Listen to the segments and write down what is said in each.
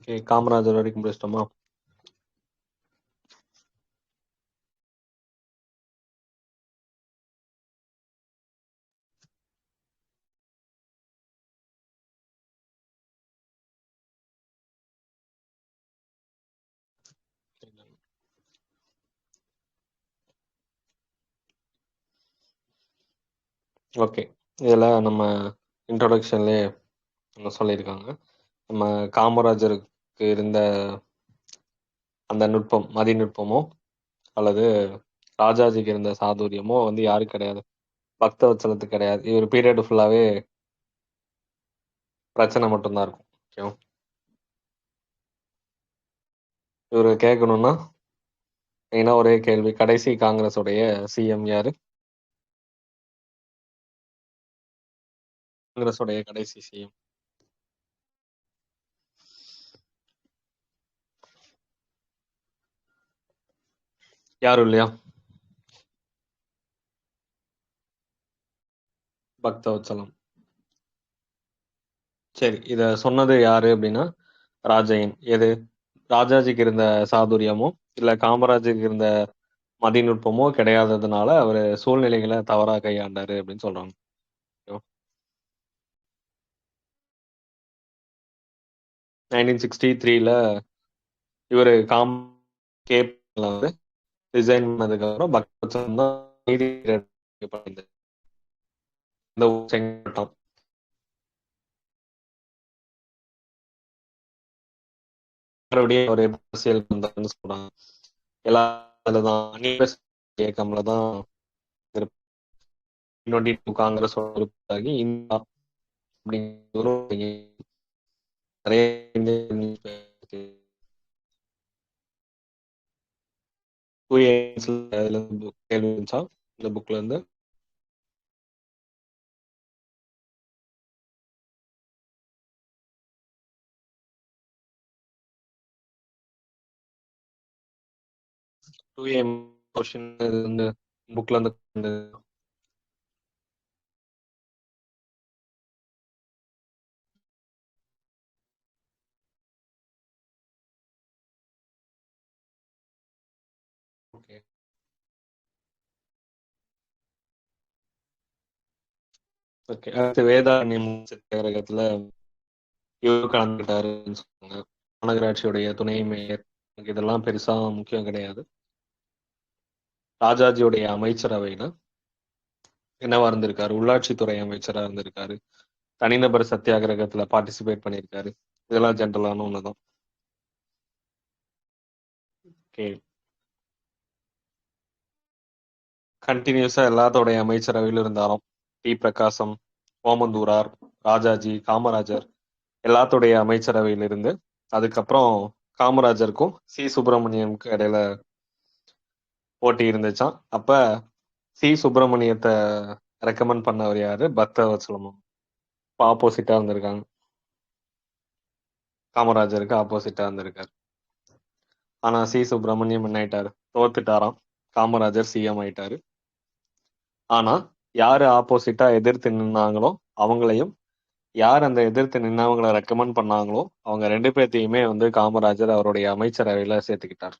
Okay. Kamarajar வரைக்கும் பேசிட்டோமா? Okay. இதுல நம்ம இன்ட்ரோடக்ஷன்லயே சொல்லியிருக்காங்க. நம்ம காமராஜருக்கு இருந்த அந்த நுட்பம், மதிநுட்பமோ அல்லது ராஜாஜிக்கு இருந்த சாதுரியமோ வந்து யாருக்கு கிடையாது. பக்தவத்சலத்துக்கு கிடையாது. இவர் பீரியட் ஃபுல்லாவே பிரச்சனை மட்டும்தான் இருக்கும். ஓகேவா? இவரு கேட்கணும்னா மெயினா ஒரே கேள்வி, கடைசி காங்கிரஸ் உடைய சிஎம் யாரு? காங்கிரஸ் உடைய கடைசி சிஎம் யாரும் இல்லையா? பக்தவத்சலம். சரி, இத சொன்னது யாரு அப்படின்னா ராஜையன். எது ராஜாஜிக்கு இருந்த சாதுரியமோ இல்ல காமராஜருக்கு இருந்த மதிநுட்பமோ கிடையாததுனால அவரு சூழ்நிலைகளை தவறா கையாண்டாரு அப்படின்னு சொல்றாங்க. 1963ல இவரு கேப்ல வந்து ரிசைன் பண்ணதுக்கு அப்புறம் பக்தவத்சலம் தான் நீதிபதி பண்ணியிருந்தாரு. இந்த ஊர் செங்கோட்டம். மறுபடியும் ஒரு அரசியல் வந்தாருன்னு சொல்றாங்க. எல்லாத்துலதான் இயக்கம்ல தான் 22 காங்கிரஸ் உறுப்பினராகி இந்தியா அப்படிங்கிற ஒரு நிறைய இந்தியன் நியூஸ் பேப்பர் கேள்வி இருந்துச்சா இந்த புக்ல இருந்து? டூ ஏ கொஸ்டின் வந்து புக்ல இருந்து ஓகே. ஓகே. அடுத்து வேதாரண்யம் சத்தியாகிரகத்துல இவரு கலந்துக்கிட்டாருன்னு சொன்னாங்க. மாநகராட்சியுடைய துணை மேயர். இதெல்லாம் பெருசா முக்கியம் கிடையாது. ராஜாஜியுடைய அமைச்சரவையில என்னவா இருந்திருக்காரு? உள்ளாட்சித்துறை அமைச்சரா இருந்திருக்காரு. தனிநபர் சத்தியாகிரகத்துல பார்ட்டிசிபேட் பண்ணியிருக்காரு. இதெல்லாம் ஜென்ரலான ஒண்ணுதான். ஓகே. கண்டினியூஸா எல்லாத்தோடைய அமைச்சரவையிலும் இருந்தாலும் டி பிரகாசம், ஓமந்தூரார், ராஜாஜி, காமராஜர் எல்லாத்துடைய அமைச்சரவையில இருந்து அதுக்கப்புறம் காமராஜருக்கும் சுப்பிரமணியனுக்கும் இடையில போட்டி இருந்துச்சாம். அப்ப சுப்பிரமணியத்தை ரெக்கமெண்ட் பண்ணவர் யாரு? பக்தவத்சலம். ஆப்போசிட்டா இருந்திருக்காங்க. காமராஜருக்கு ஆப்போசிட்டா இருந்திருக்காரு. ஆனா சுப்பிரமணியம் என்ன ஆயிட்டாரு? தோத்துட்டாராம். காமராஜர் சிஎம் ஆயிட்டாரு. ஆனா யாரு ஆப்போசிட்டா எதிர்த்து நின்னாங்களோ அவங்களையும், யார் அந்த எதிர்த்து நின்னவங்களை ரெக்கமெண்ட் பண்ணாங்களோ அவங்க ரெண்டு பேர்த்தையுமே வந்து காமராஜர் அவருடைய அமைச்சரவையில சேர்த்துக்கிட்டார்.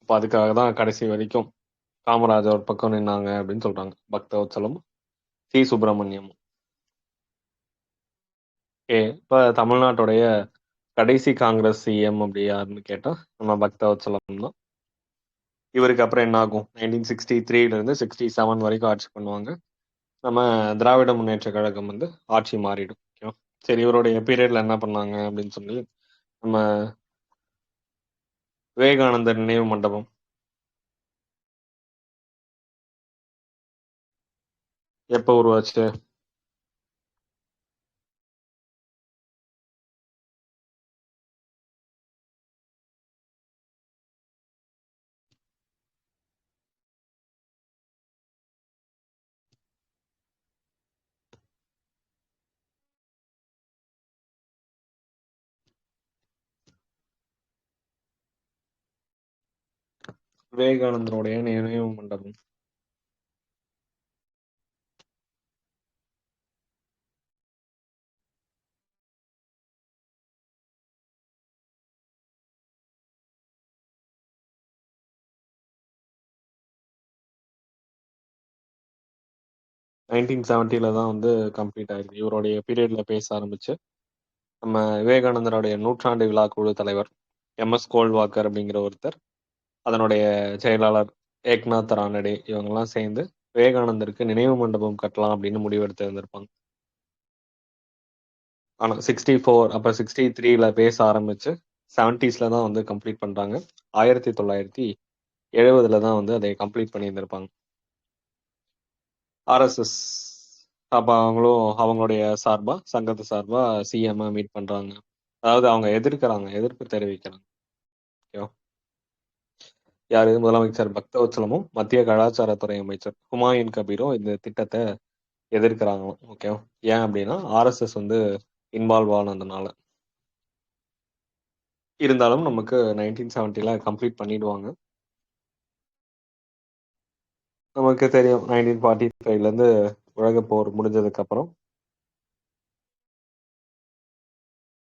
அப்ப அதுக்காக தான் கடைசி வரைக்கும் காமராஜர் ஒரு பக்கம் நின்னாங்க அப்படின்னு சொல்றாங்க பக்தவத்சலம், சுப்பிரமணியம். இப்ப தமிழ்நாட்டுடைய கடைசி காங்கிரஸ் சிஎம் அப்படி யாருன்னு கேட்டா நம்ம பக்தவத்சலம் தான். இவருக்கு அப்புறம் என்ன ஆகும்? 1963ல இருந்து 67 வரைக்கும் ஆட்சி பண்ணுவாங்க. நம்ம திராவிட முன்னேற்ற கழகம் வந்து ஆட்சி மாறிடும். ஓகேவா? சரி, இவருடைய பீரியட்ல என்ன பண்ணாங்க அப்படின்னு சொல்லி நம்ம விவேகானந்தர் நினைவு மண்டபம் எப்ப உருவாச்சு? விவேகானந்தருடைய நினைவு மண்டபம் 1970 தான் வந்து கம்ப்ளீட் ஆயிருக்கு. இவருடைய பீரியட்ல பேச ஆரம்பிச்சு நம்ம விவேகானந்தருடைய நூற்றாண்டு விழா குழு தலைவர் எம்எஸ் கோல்வாக்கர் அப்படிங்கிற ஒருத்தர், அதனுடைய செயலாளர் ஏக்நாத் ரானடே, இவங்கெல்லாம் சேர்ந்து விவேகானந்தருக்கு நினைவு மண்டபம் கட்டலாம் அப்படின்னு முடிவெடுத்து இருந்திருப்பாங்க. ஆனா 64 அப்ப 63ல பேச ஆரம்பிச்சு 70ஸ்ல தான் வந்து கம்ப்ளீட் பண்றாங்க. 1970ல தான் வந்து அதை கம்ப்ளீட் பண்ணியிருந்திருப்பாங்க. ஆர்எஸ்எஸ் அப்ப அவங்களும் அவங்களுடைய சார்பா, சங்கத்து சார்பா சிஎம் மீட் பண்றாங்க. அதாவது அவங்க எதிர்க்கிறாங்க, எதிர்ப்பு தெரிவிக்கிறாங்க. ஓகேவா? யாரு? முதலமைச்சர் பக்தவத்சலமும், மத்திய கலாச்சாரத்துறை அமைச்சர் ஹுமாயூன் கபீரும் இந்த திட்டத்தை எதிர்க்கிறாங்களாம். ஓகேவா? ஏன் அப்படின்னா ஆர்எஸ்எஸ் வந்து இன்வால்வ் ஆனதுனால. இருந்தாலும் நமக்கு 1970ல கம்ப்ளீட் பண்ணிடுவாங்க. நமக்கு தெரியும் 1945ல இருந்து உலகப் போர் முடிஞ்சதுக்கு அப்புறம்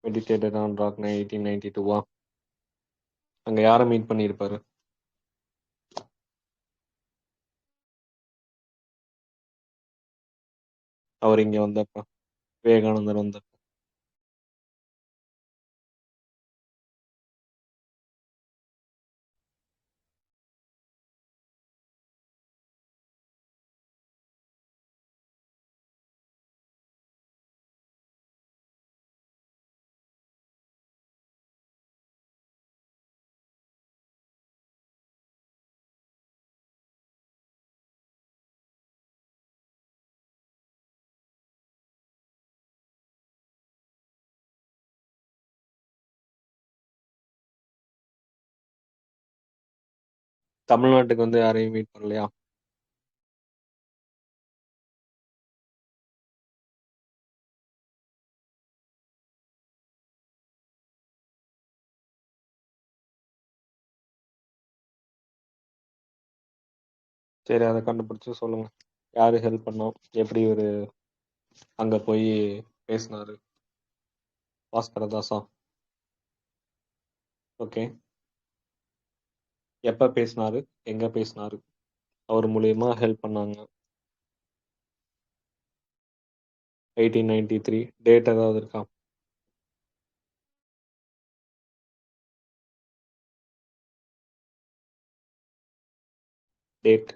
மெடிடேட்டட் ஆன் ராக் 1892 அங்க யாரை மீட் பண்ணியிருப்பாரு? அவர் இங்க வந்தப்ப, விவேகானந்தர் வந்தப்ப. தமிழ்நாட்டுக்கு வந்து யாரையும் மீட் பண்ணலையா? சரி, அதை கண்டுபிடிச்சு சொல்லுங்க. யாரு ஹெல்ப் பண்ணோம்? எப்படி ஒரு அங்க போய் பேசினாரு? பாஸ்கரதாசா? ஓகே. எப்ப பேசினாரு? எங்க பேசினாரு? அவர் மூலியமா ஹெல்ப் பண்ணாங்க. 1893 டேட் ஏதாவது இருக்கா? டேட்.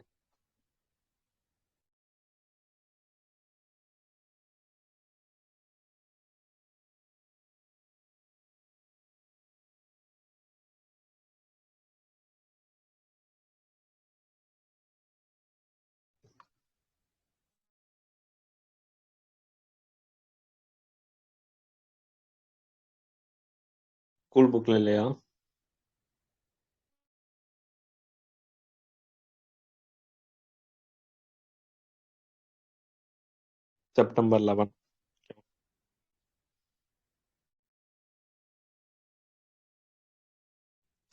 ஸ்கூல் புக்ல இல்லையா? செப்டம்பர் 11.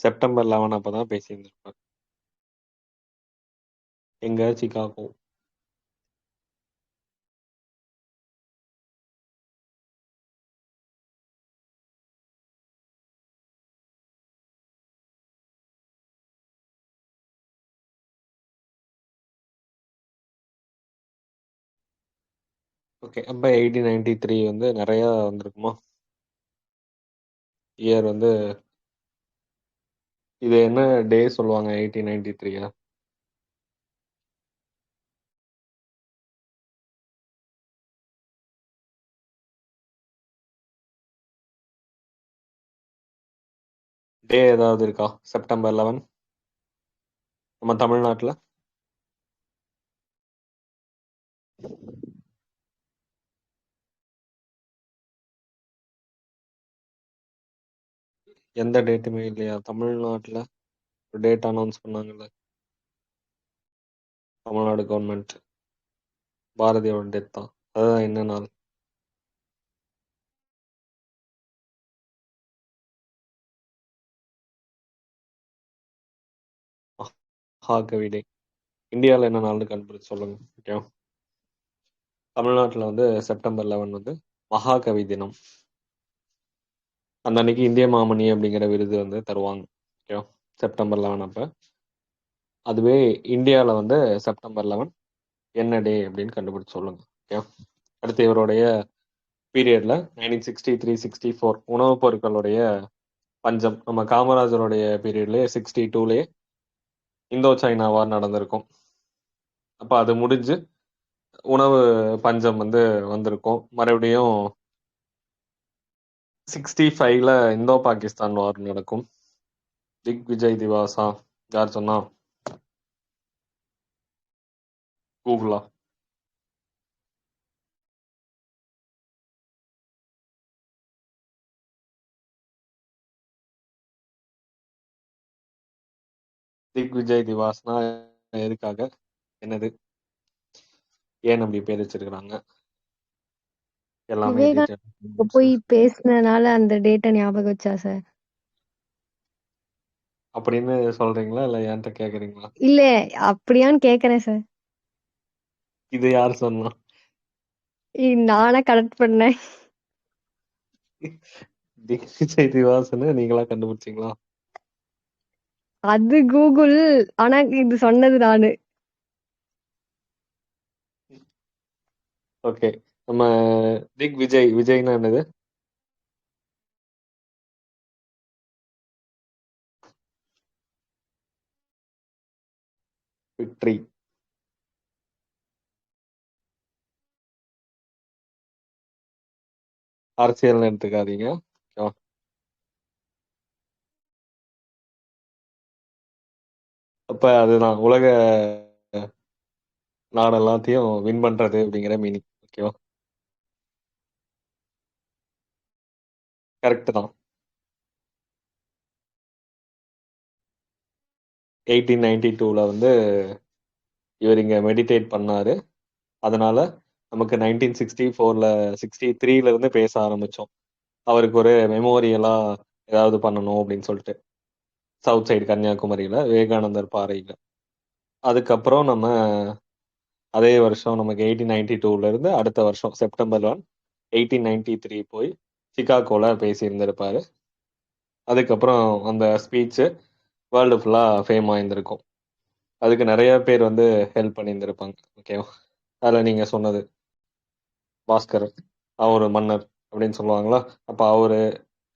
செப்டம்பர் 11 அப்பதான் பேசியிருந்திருப்பார். எங்க? சிகாகோ. ஓகே. அப்ப 1893 வந்து நிறைய வந்திருக்குமா? இயர் வந்து இது என்ன டே சொல்லுவாங்க 1893? டே ஏதாவது இருக்கா செப்டம்பர் 11 நம்ம தமிழ்நாட்டுல? எந்த டேட்டுமே இல்லையா தமிழ்நாட்டுல? ஒரு டேட் அனௌன்ஸ் பண்ணாங்கல்ல தமிழ்நாடு கவர்மெண்ட், பாரதியோட டேட் தான். அதுதான் என்ன நாள்? மகாகவி டே. இந்தியாவில் என்ன நாள்னு கண்டுபிடிச்சு சொல்லுங்க. ஓகே. தமிழ்நாட்டுல வந்து செப்டம்பர் 11 வந்து மகாகவி தினம். அந்த அன்னைக்கு இந்திய மாமணி அப்படிங்கிற விருது வந்து தருவாங்க. ஓகே. செப்டம்பர் 11 அப்ப. அதுவே இந்தியாவில் வந்து செப்டம்பர் 11 என்ன டே அப்படின்னு கண்டுபிடிச்சு சொல்லுங்க. ஓகே, அடுத்து இவருடைய பீரியட்ல 1963-64 உணவுப் பொருட்களுடைய பஞ்சம். நம்ம காமராஜருடைய பீரியட்லயே 62லயே இந்தோ சைனா வார் நடந்திருக்கும். அப்ப அது முடிஞ்சு உணவு பஞ்சம் வந்திருக்கும். மறுபடியும் 65ல இந்தோ பாகிஸ்தான் வார் நடக்கும். திக் விஜய் திவாஸா? யார் சொன்னா? கூகுளா? திக் விஜய் திவாஸ்னா எதுக்காக? என்னது? ஏன் அப்படி பேர் வச்சிருக்கிறாங்க? எல்லாமே விவேகானந்தா போய் டீட்டெயில் பேசினனால அந்த டேட்டை ஞாபகம் வச்சா சார்? அப்படின்னு சொல்றீங்களா இல்ல என்கிட்ட கேக்குறீங்களா? இல்ல, அப்படியான்னு கேக்குறேன் சார். இது யார் சொன்னா? நானா கரெக்ட் பண்ணேன். திக் விஜய் திவாஸ்னு நீங்களா கண்டுபிடிச்சீங்களா? அது கூகுள். ஆனா இது சொன்னது நானு. ஓகே, நம்ம திக் விஜய் விஜய்னா என்னது? விக்ட்ரி. அரசியல்னு எடுத்துக்காதீங்க. ஓகேவா? அப்ப அதுதான் உலக நாடு எல்லாத்தையும் வின் பண்றது அப்படிங்கிற மீனிங். ஓகேவா? கரெக்ட் தான். 1892ல இவர் இங்க மெடிடேட் பண்ணாரு. அதனால நமக்கு 1964ல 63ல இருந்து பேச ஆரம்பிச்சோம். அவருக்கு ஒரு மெமோரியலா ஏதாவது பண்ணணும் அப்படின்னு சொல்லிட்டு சவுத் சைடு கன்னியாகுமரியில விவேகானந்தர் பாறையில. அதுக்கப்புறம் நம்ம அதே வருஷம் நமக்கு 1892ல இருந்து அடுத்த வருஷம் செப்டம்பர் 1 1893 போய் சிகாகோல பேசியிருந்திருப்பாரு. அதுக்கப்புறம் அந்த ஸ்பீச் வேர்ல்டு ஃபுல்லா ஃபேம் ஆயிருந்திருக்கும். அதுக்கு நிறைய பேர் ஹெல்ப் பண்ணியிருந்திருப்பாங்க. ஓகேவா? அதுல நீங்க சொன்னது பாஸ்கர், அவர் மன்னர் அப்படின்னு சொல்லுவாங்களா? அப்ப அவரு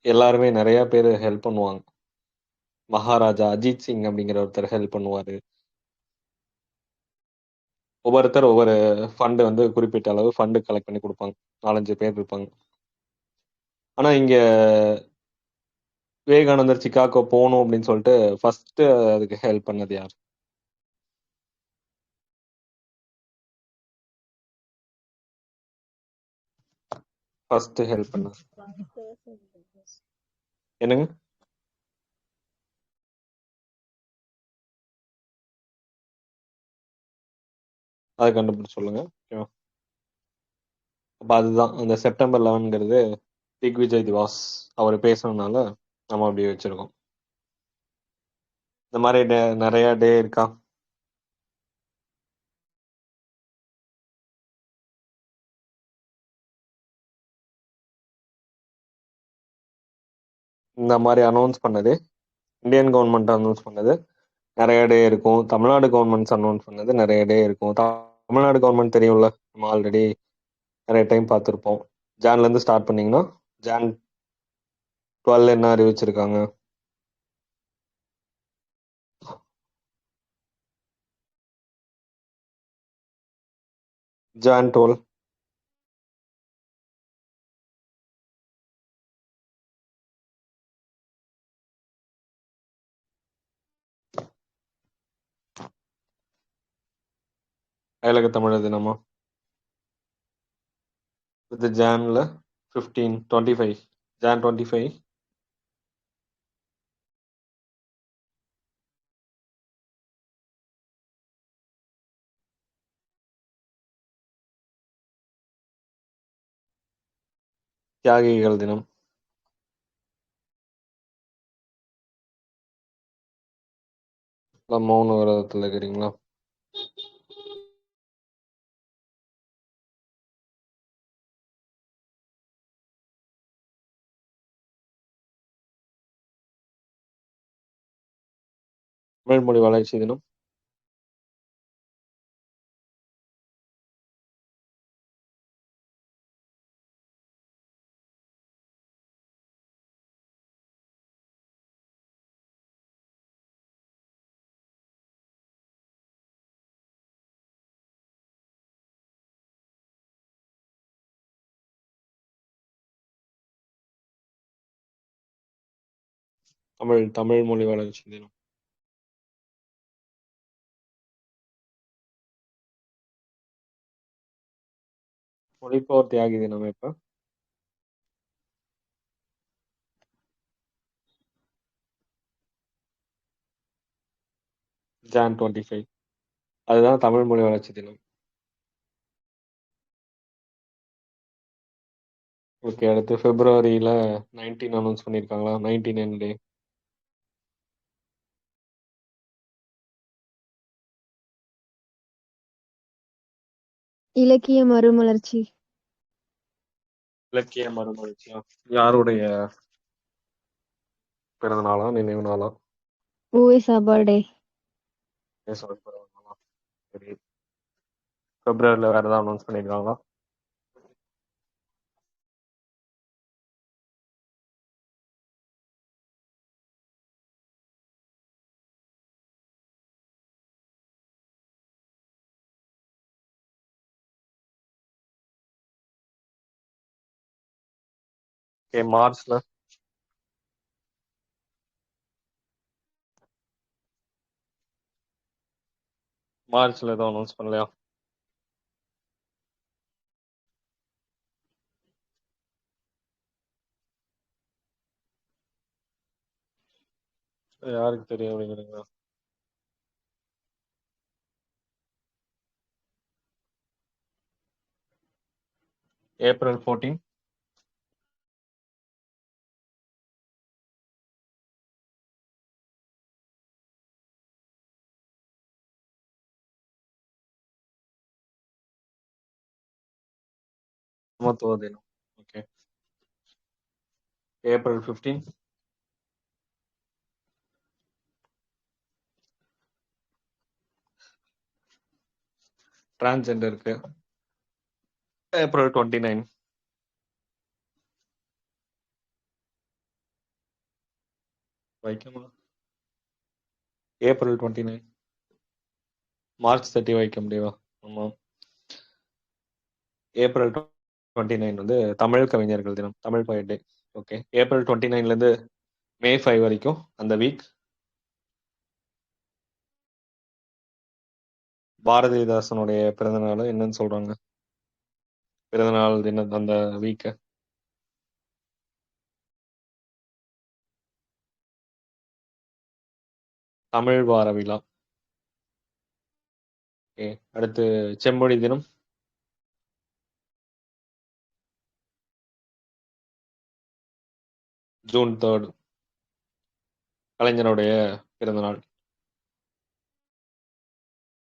எல்லாருமே நிறைய பேர் ஹெல்ப் பண்ணுவாங்க. மகாராஜா அஜித் சிங் அப்படிங்கிற ஒருத்தர் ஹெல்ப் பண்ணுவாரு. ஒவ்வொருத்தர் ஒவ்வொரு ஃபண்டு குறிப்பிட்ட அளவு ஃபண்டு கலெக்ட் பண்ணி கொடுப்பாங்க. 4-5 பேர் இருப்பாங்க. ஆனா இங்க விவேகானந்தர் சிகாகோ போகணும் அப்படின்னு சொல்லிட்டு ஃபர்ஸ்ட் அதுக்கு ஹெல்ப் பண்ணது யார்? ஃபர்ஸ்ட் ஹெல்ப் பண்ணது என்னங்க? அதை கண்டுபிடிச்சு சொல்லுங்க. ஓகேவா? அப்ப அதுதான் அந்த செப்டம்பர் 11ங்கிறது திக் விஜய் திவாஸ் அவர் பேசணும்னால நம்ம அப்படி வச்சிருக்கோம். இந்த மாதிரி நிறைய டே இருக்கா? இந்த மாதிரி அனௌன்ஸ் பண்ணது இந்தியன் கவர்மெண்ட் அனௌன்ஸ் பண்ணது நிறைய டே இருக்கும். தமிழ்நாடு கவர்மெண்ட்ஸ் அனௌன்ஸ் பண்ணது நிறைய டே இருக்கும். தமிழ்நாடு கவர்மெண்ட் தெரியும்ல, நம்ம ஆல்ரெடி நிறைய டைம் பார்த்துருப்போம். ஜான்ல இருந்து ஸ்டார்ட் பண்ணீங்கன்னா ஜான் 12 என்ன அறிவிச்சிருக்காங்க? ஜான் 12 அயலக தமிழர் தினமா? இது ஜான்ல 15 25 ஜான் 25 தியாகிகள் தினம். மௌன விரதத்துல இருக்கிறீங்களா? தமிழ் மொழி வளர்ச்சி தினம். தமிழ் மொழி வளர்ச்சி தினம். மொழிப்போர் தியாகி தினம் எப்ப? Jan 25. அதுதான் தமிழ் மொழி வளர்ச்சி தினம். ஓகே, அடுத்து பிப்ரவரியில 19 அனௌன்ஸ் பண்ணியிருக்காங்களா? 19 டே. இலக்கிய மறுமலர்ச்சி. இலக்கிய மறுமலர்ச்சியா? யாருடைய பிறந்த நாளா, நினைவு நாளா? ஊவேசா பர்த்டே. sorry, பிறந்த நாளா? சரி. பிப்ரவரியில வேற ஏதாவது அனௌன்ஸ் பண்ணியிருக்காங்களா? ஓகே, மார்ச்ல எதுவும் அனௌன்ஸ் பண்ணலையா? யாருக்கு தெரியும் அப்படிங்கிறீங்களா? April 14. சமத்துவ தினம். Okay. April 15. டிரான்ஸ்ஜெண்டருக்கு. April 29. வைக்கமா? April 29. March 30 வைக்க முடியுமா? ஆமா. April 29 வந்து தமிழ் கவிஞர்கள் தினம், தமிழ் poet டே. ஓகே, April 29ல இருந்து May 5 வரைக்கும் அந்த வீக் பாரதிதாசனுடைய பிறந்த நாள் என்னன்னு சொல்றாங்க? பிறந்த நாள் தினம் அந்த வீக்க தமிழ் வார விழா. ஓகே, அடுத்து செம்மொழி தினம். June 3rd, கலைஞருடைய பிறந்த நாள்.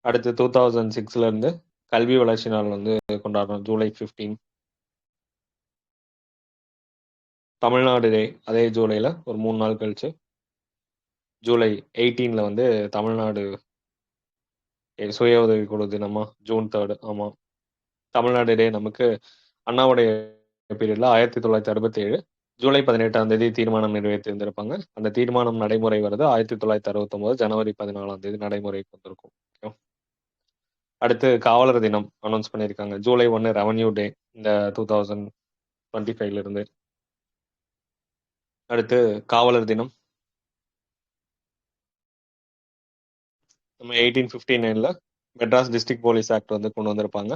அடுத்து 2006ல இருந்து கல்வி வளர்ச்சி நாள் வந்து கொண்டாடுறோம், July 15. தமிழ்நாடு டே அதே ஜூலைல ஒரு 3 நாள் கழிச்சு July 18ல வந்து தமிழ்நாடு சுய உதவி குழு தினமா, June 3rd. ஆமா, தமிழ்நாடு டே நமக்கு அண்ணாவுடைய பீரியட்ல 1967 ஜூலை 18ஆம் தேதி தீர்மானம் நிறைவேற்றியிருந்திருப்பாங்க. அந்த தீர்மானம் நடைமுறை வருது 1969 ஜனவரி 14ஆம் தேதி நடைமுறைக்கு வந்திருக்கும். Okay. அடுத்து காவலர் தினம் அனௌன்ஸ் பண்ணியிருக்காங்க, July 1 ரெவன்யூ டே இந்த 2025ல இருந்து. அடுத்து காவலர் தினம் நம்ம 1859ல மெட்ராஸ் டிஸ்ட்ரிக்ட் போலீஸ் ஆக்ட் வந்து கொண்டு வந்திருப்பாங்க.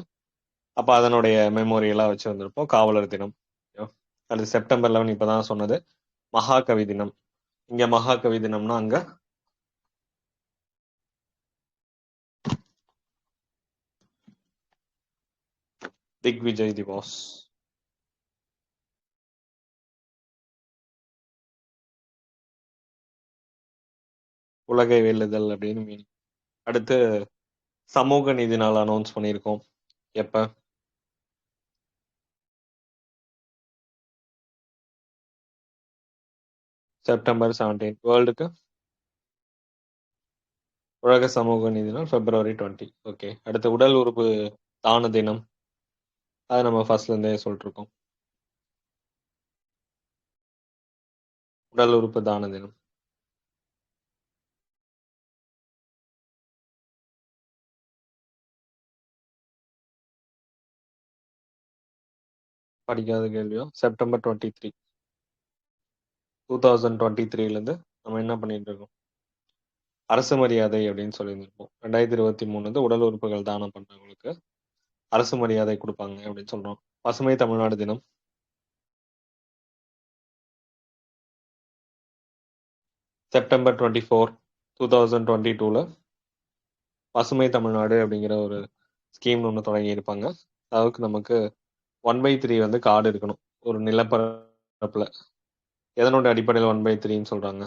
அப்ப அதனுடைய மெமோரி எல்லாம் வச்சு வந்திருப்போம், காவலர் தினம். Okay. அடுத்து செப்டம்பர் 11 இப்பதான் சொன்னது மகாகவி தினம். இங்க மகாகவி தினம்னா அங்க திக்விஜய் திவாஸ். உலகை வெல்லுதல் அப்படின்னு மீனிங். அடுத்து சமூக நீதி நாள் அனௌன்ஸ் பண்ணியிருக்கோம். எப்ப? செப்டம்பர் 17. வேர்ல்டுக்கு உலக சமூக நீதி நாள் February 20. ஓகே, அடுத்து உடல் உறுப்பு தான தினம். அதை நம்ம ஃபர்ஸ்ட்ல இருந்தே சொல்லிட்டு இருக்கோம், உடல் உறுப்பு தான தினம். படிக்காத கேள்வியோ? செப்டம்பர் 23, 2023ல இருந்து நம்ம என்ன பண்ணிட்டு இருக்கோம்? அரசு மரியாதை அப்படின்னு சொல்லியிருந்திருப்போம். 2023 வந்து உடல் உறுப்புகள் தானம் பண்றவங்களுக்கு அரசு மரியாதை கொடுப்பாங்க அப்படின்னு சொல்றோம். பசுமை தமிழ்நாடு தினம் செப்டம்பர் 24, 2022ல பசுமை தமிழ்நாடு அப்படிங்கிற ஒரு ஸ்கீம் ஒன்று தொடங்கி இருப்பாங்க. அதுக்கு நமக்கு 1/3 வந்து காடு இருக்கணும் ஒரு நிலப்பரப்புல. எதனோட அடிப்படையில் 1/3ன்னு சொல்றாங்க?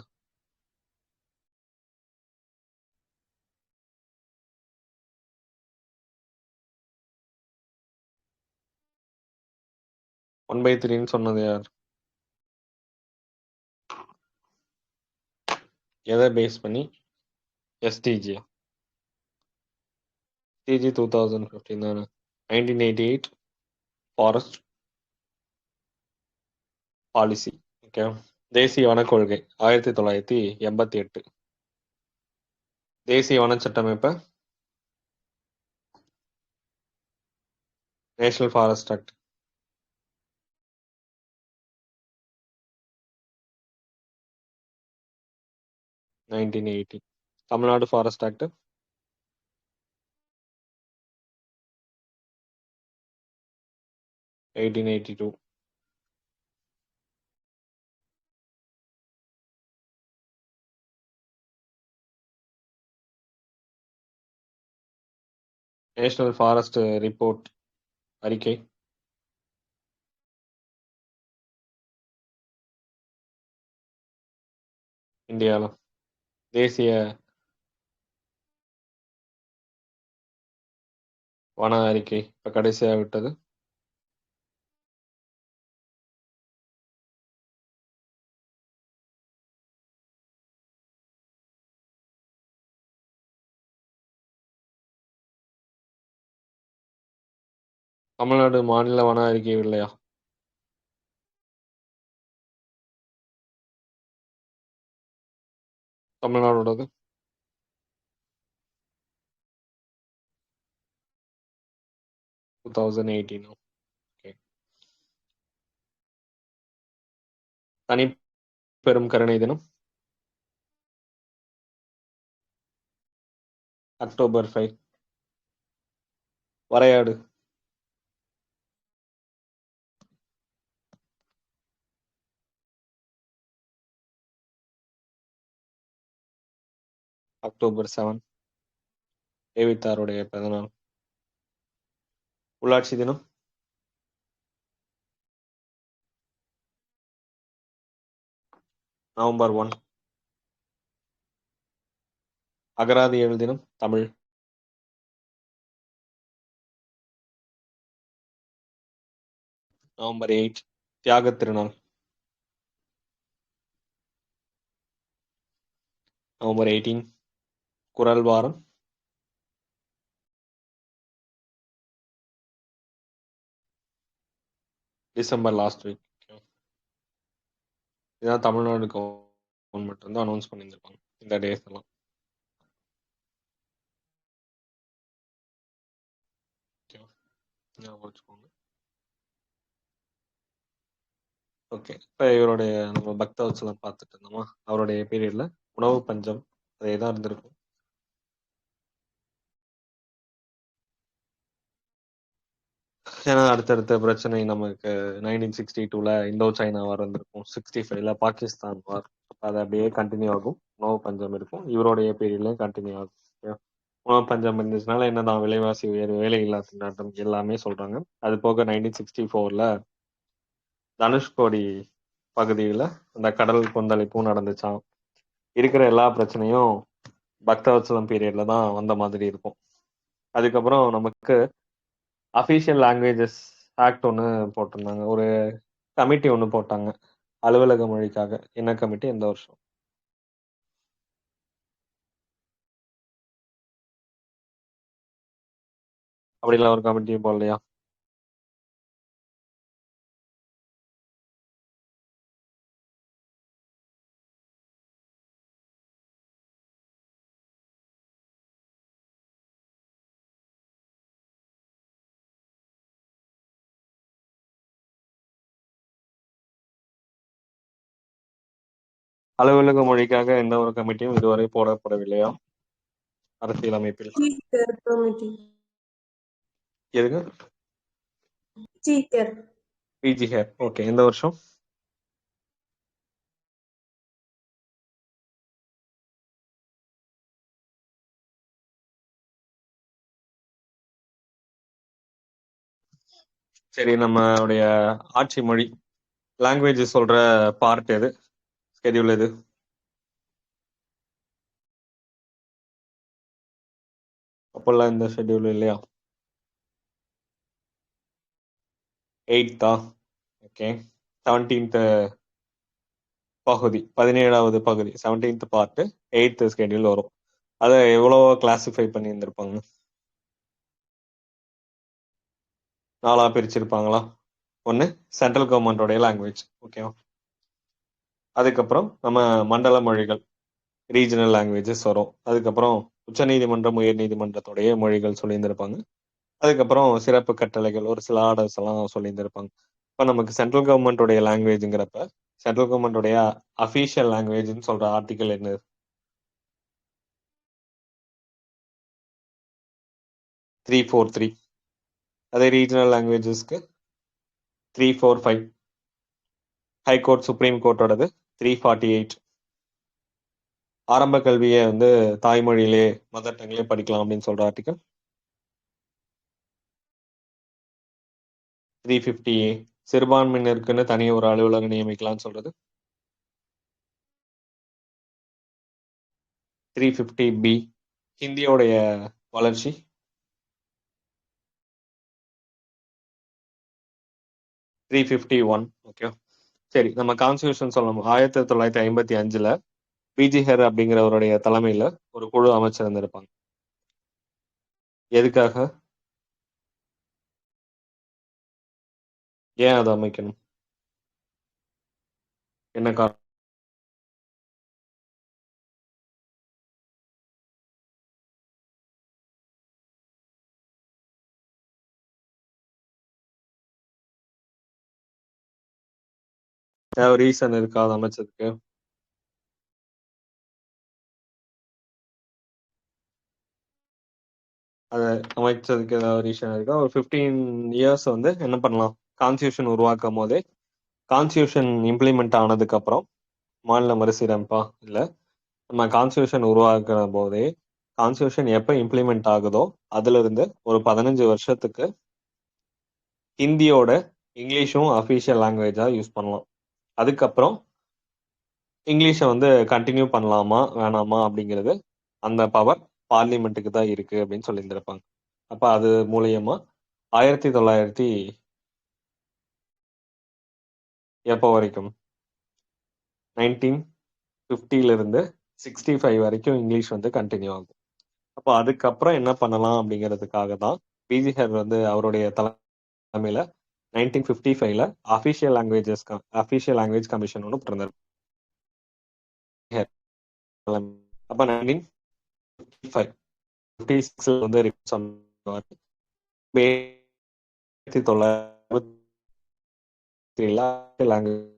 1/3ன்னு சொன்னது யார்? எதை பேஸ் பண்ணி? எஸ்டிஜி. எஸ்டிஜி 2015 தானே. 1988 ஃபாரஸ்ட் பாலிசி. ஓகே. தேசிய வனக் கொள்கை 1988. தேசிய வன சட்டமைப்ப national forest act 1980. Tamil Nadu forest act 1882. National forest report அறிக்கை இந்தியாவில். தேசிய வன அறிக்கை இப்போ கடைசியாக விட்டது தமிழ்நாடு மாநில வன அறிக்கை இல்லையா? தமிழ்நாடோடது 2018. ஓகே. தனி பெரும் கருணை தினம் அக்டோபர் 5. வரையாடு அக்டோபர் 7. ஏவித்தாருடைய பிறந்தநாள். உள்ளாட்சி தினம் நவம்பர் 1. அகராதியல் தினம் தமிழ் நவம்பர் 8. தியாகத் திருநாள் நவம்பர் 18. குரல் வாரம் டிசம்பர் லாஸ்ட் வீக். இதான் தமிழ்நாடு கவர்மெண்ட் வந்து அனௌன்ஸ் பண்ணியிருந்திருப்பாங்க இந்த டேஸ் எல்லாம். ஞாபகம் வச்சுக்கோங்க. ஓகே. இப்போ இவருடைய நம்ம பக்தவத்சலம் பார்த்துட்டு இருந்தோமா, அவருடைய பீரியட்ல உணவு பஞ்சம் அதே தான் இருந்திருக்கும். ஏன்னா அடுத்தடுத்த பிரச்சனை நமக்கு 1962ல இந்தோ சைனா வார் இருந்திருக்கும், 65ல பாகிஸ்தான் வார். அது அப்படியே கண்டினியூ ஆகும். உணவு பஞ்சம் இருக்கும், இவருடைய பீரியட்லயும் கண்டினியூ ஆகும். Okay. உணவு பஞ்சம் இருந்துச்சுனால என்னதான் விலைவாசி உயர்வு, வேலையில்லா திண்டாட்டம் எல்லாமே சொல்றாங்க. அது போக 1964ல தனுஷ்கோடி பகுதியில் அந்த கடல் கொந்தளிப்பும் நடந்துச்சாம். இருக்கிற எல்லா பிரச்சனையும் பக்தவத்சலம் பீரியட்ல தான் வந்த மாதிரி இருக்கும். அதுக்கப்புறம் நமக்கு அஃபீஷியல் லாங்குவேஜஸ் ஆக்ட் ஒன்று போட்டிருந்தாங்க. ஒரு கமிட்டி ஒன்று போட்டாங்க அலுவலக மொழிக்காக. என்ன கமிட்டி? எந்த வருஷம்? அப்படிலாம் ஒரு கமிட்டியும் போடலையா? அலுவலக மொழிக்காக எந்த ஒரு கமிட்டியும் இதுவரை போடப்படவில்லையா அரசியலமைப்பில்? Teacher committee. எதுங்க? Teacher. PG here. ஓகே, எந்த வருஷம்? சரி, நம்மளுடைய ஆட்சி மொழி லாங்குவேஜ் சொல்ற பார்ட் எது, ஸ்கெடியூல் எது? அப்பெல்லாம் இந்த ஷெட்யூல் இல்லையா? 8th. ஓகே, 17th பகுதி, 17வது பகுதி, 17th பார்ட் 8th ஸ்கெடியூல் வரும். அதை எவ்வளோ கிளாசிஃபை பண்ணி இருந்திருப்பாங்க? 4 பிரிச்சிருப்பாங்களா? ஒன்று சென்ட்ரல் கவர்மெண்டோடைய லாங்குவேஜ், ஓகேவா. அதுக்கப்புறம் நம்ம மண்டல மொழிகள், ரீஜனல் லாங்குவேஜஸ் வரும். அதுக்கப்புறம் உச்சநீதிமன்றம், உயர் நீதிமன்றத்துடைய மொழிகள் சொல்லியிருந்திருப்பாங்க. அதுக்கப்புறம் சிறப்பு கட்டளைகள், ஒரு சில ஆர்டர்ஸ் எல்லாம் சொல்லியிருந்திருப்பாங்க. இப்போ நமக்கு சென்ட்ரல் கவர்மெண்டோடைய லாங்குவேஜுங்கிறப்ப சென்ட்ரல் கவர்மெண்டோடைய அஃபீஷியல் லாங்குவேஜ்னு சொல்ற ஆர்டிகல் என்ன? 343. அதே ரீஜனல் லாங்குவேஜஸ்க்கு 345. ஹைகோர்ட், சுப்ரீம் கோர்ட்டோடது 348. ஆரம்ப கல்வியை வந்து தாய்மொழியிலே, மதர் டங்கிலே படிக்கலாம் அப்படின்னு சொல்ற ஆர்டிகல் 350A. சிறுபான்மையினருக்குன்னு தனி ஒரு அலுவலகம் நியமிக்கலாம்னு சொல்றது 350B. ஹிந்தியோடைய வளர்ச்சி 351. ஓகே, சரி. நம்ம கான்ஸ்டியூஷன் சொல்லணும். 1955ல பிஜி ஹெர் அப்படிங்கிறவருடைய தலைமையில ஒரு குழு அமைச்சிருந்திருப்பாங்க. எதுக்காக, ஏன் அதை அமைக்கணும், என்ன காரணம்? ஏதாவது ரீசன் இருக்கா அதை அமைச்சதுக்கு? அதை அமைச்சதுக்கு ஏதாவது ரீசன் இருக்கா? ஒரு 15 இயர்ஸ் வந்து என்ன பண்ணலாம், கான்ஸ்டியூஷன் உருவாக்கும் போதே, கான்ஸ்டியூஷன் இம்ப்ளிமெண்ட் ஆனதுக்கு அப்புறம், மாநில மறுசீரமைப்பா இல்ல, நம்ம கான்ஸ்டியூஷன் உருவாக்குற போதே, கான்ஸ்டியூஷன் எப்ப இம்ப்ளிமெண்ட் ஆகுதோ அதுல இருந்து ஒரு 15 வருஷத்துக்கு ஹிந்தியோட இங்கிலீஷும் அஃபீஷியல் லாங்குவேஜா யூஸ் பண்ணலாம். அதுக்கப்புறம் இங்கிலீஷை வந்து கண்டினியூ பண்ணலாமா வேணாமா அப்படிங்கிறது அந்த பவர் பார்லிமெண்ட்டுக்கு தான் இருக்கு அப்படின்னு சொல்லியிருந்திருப்பாங்க. அப்ப அது மூலியமா 1900 எப்போ வரைக்கும், 1950ல இருந்து 65 வரைக்கும் இங்கிலீஷ் வந்து கண்டினியூ ஆகும். அப்போ அதுக்கப்புறம் என்ன பண்ணலாம் அப்படிங்கிறதுக்காக தான் பிஜிஹர் வந்து அவருடைய தலைமையில 1955ல அஃபீஷியல் லாங்குவேஜ் கமிஷன் ஒன்று பிறந்தார். அப்ப 1956 வந்து சொன்னார். 1963 லாங்குவேஜ்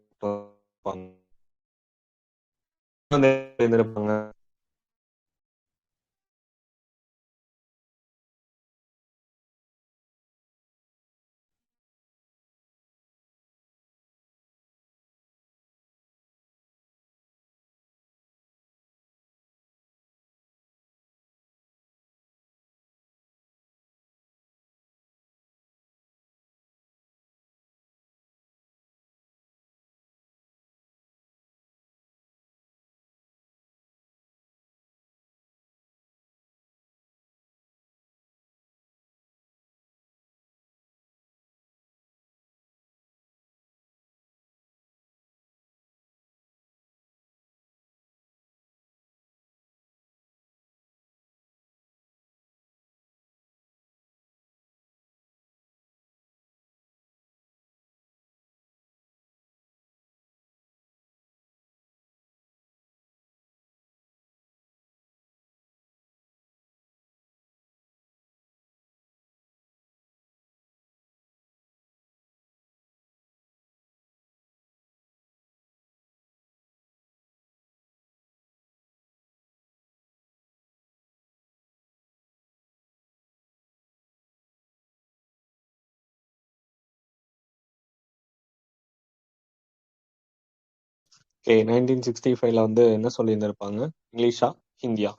ஓகே 1965ல வந்து என்ன சொல்லியிருந்திருப்பாங்க? இங்கிலீஷா ஹிந்தியா?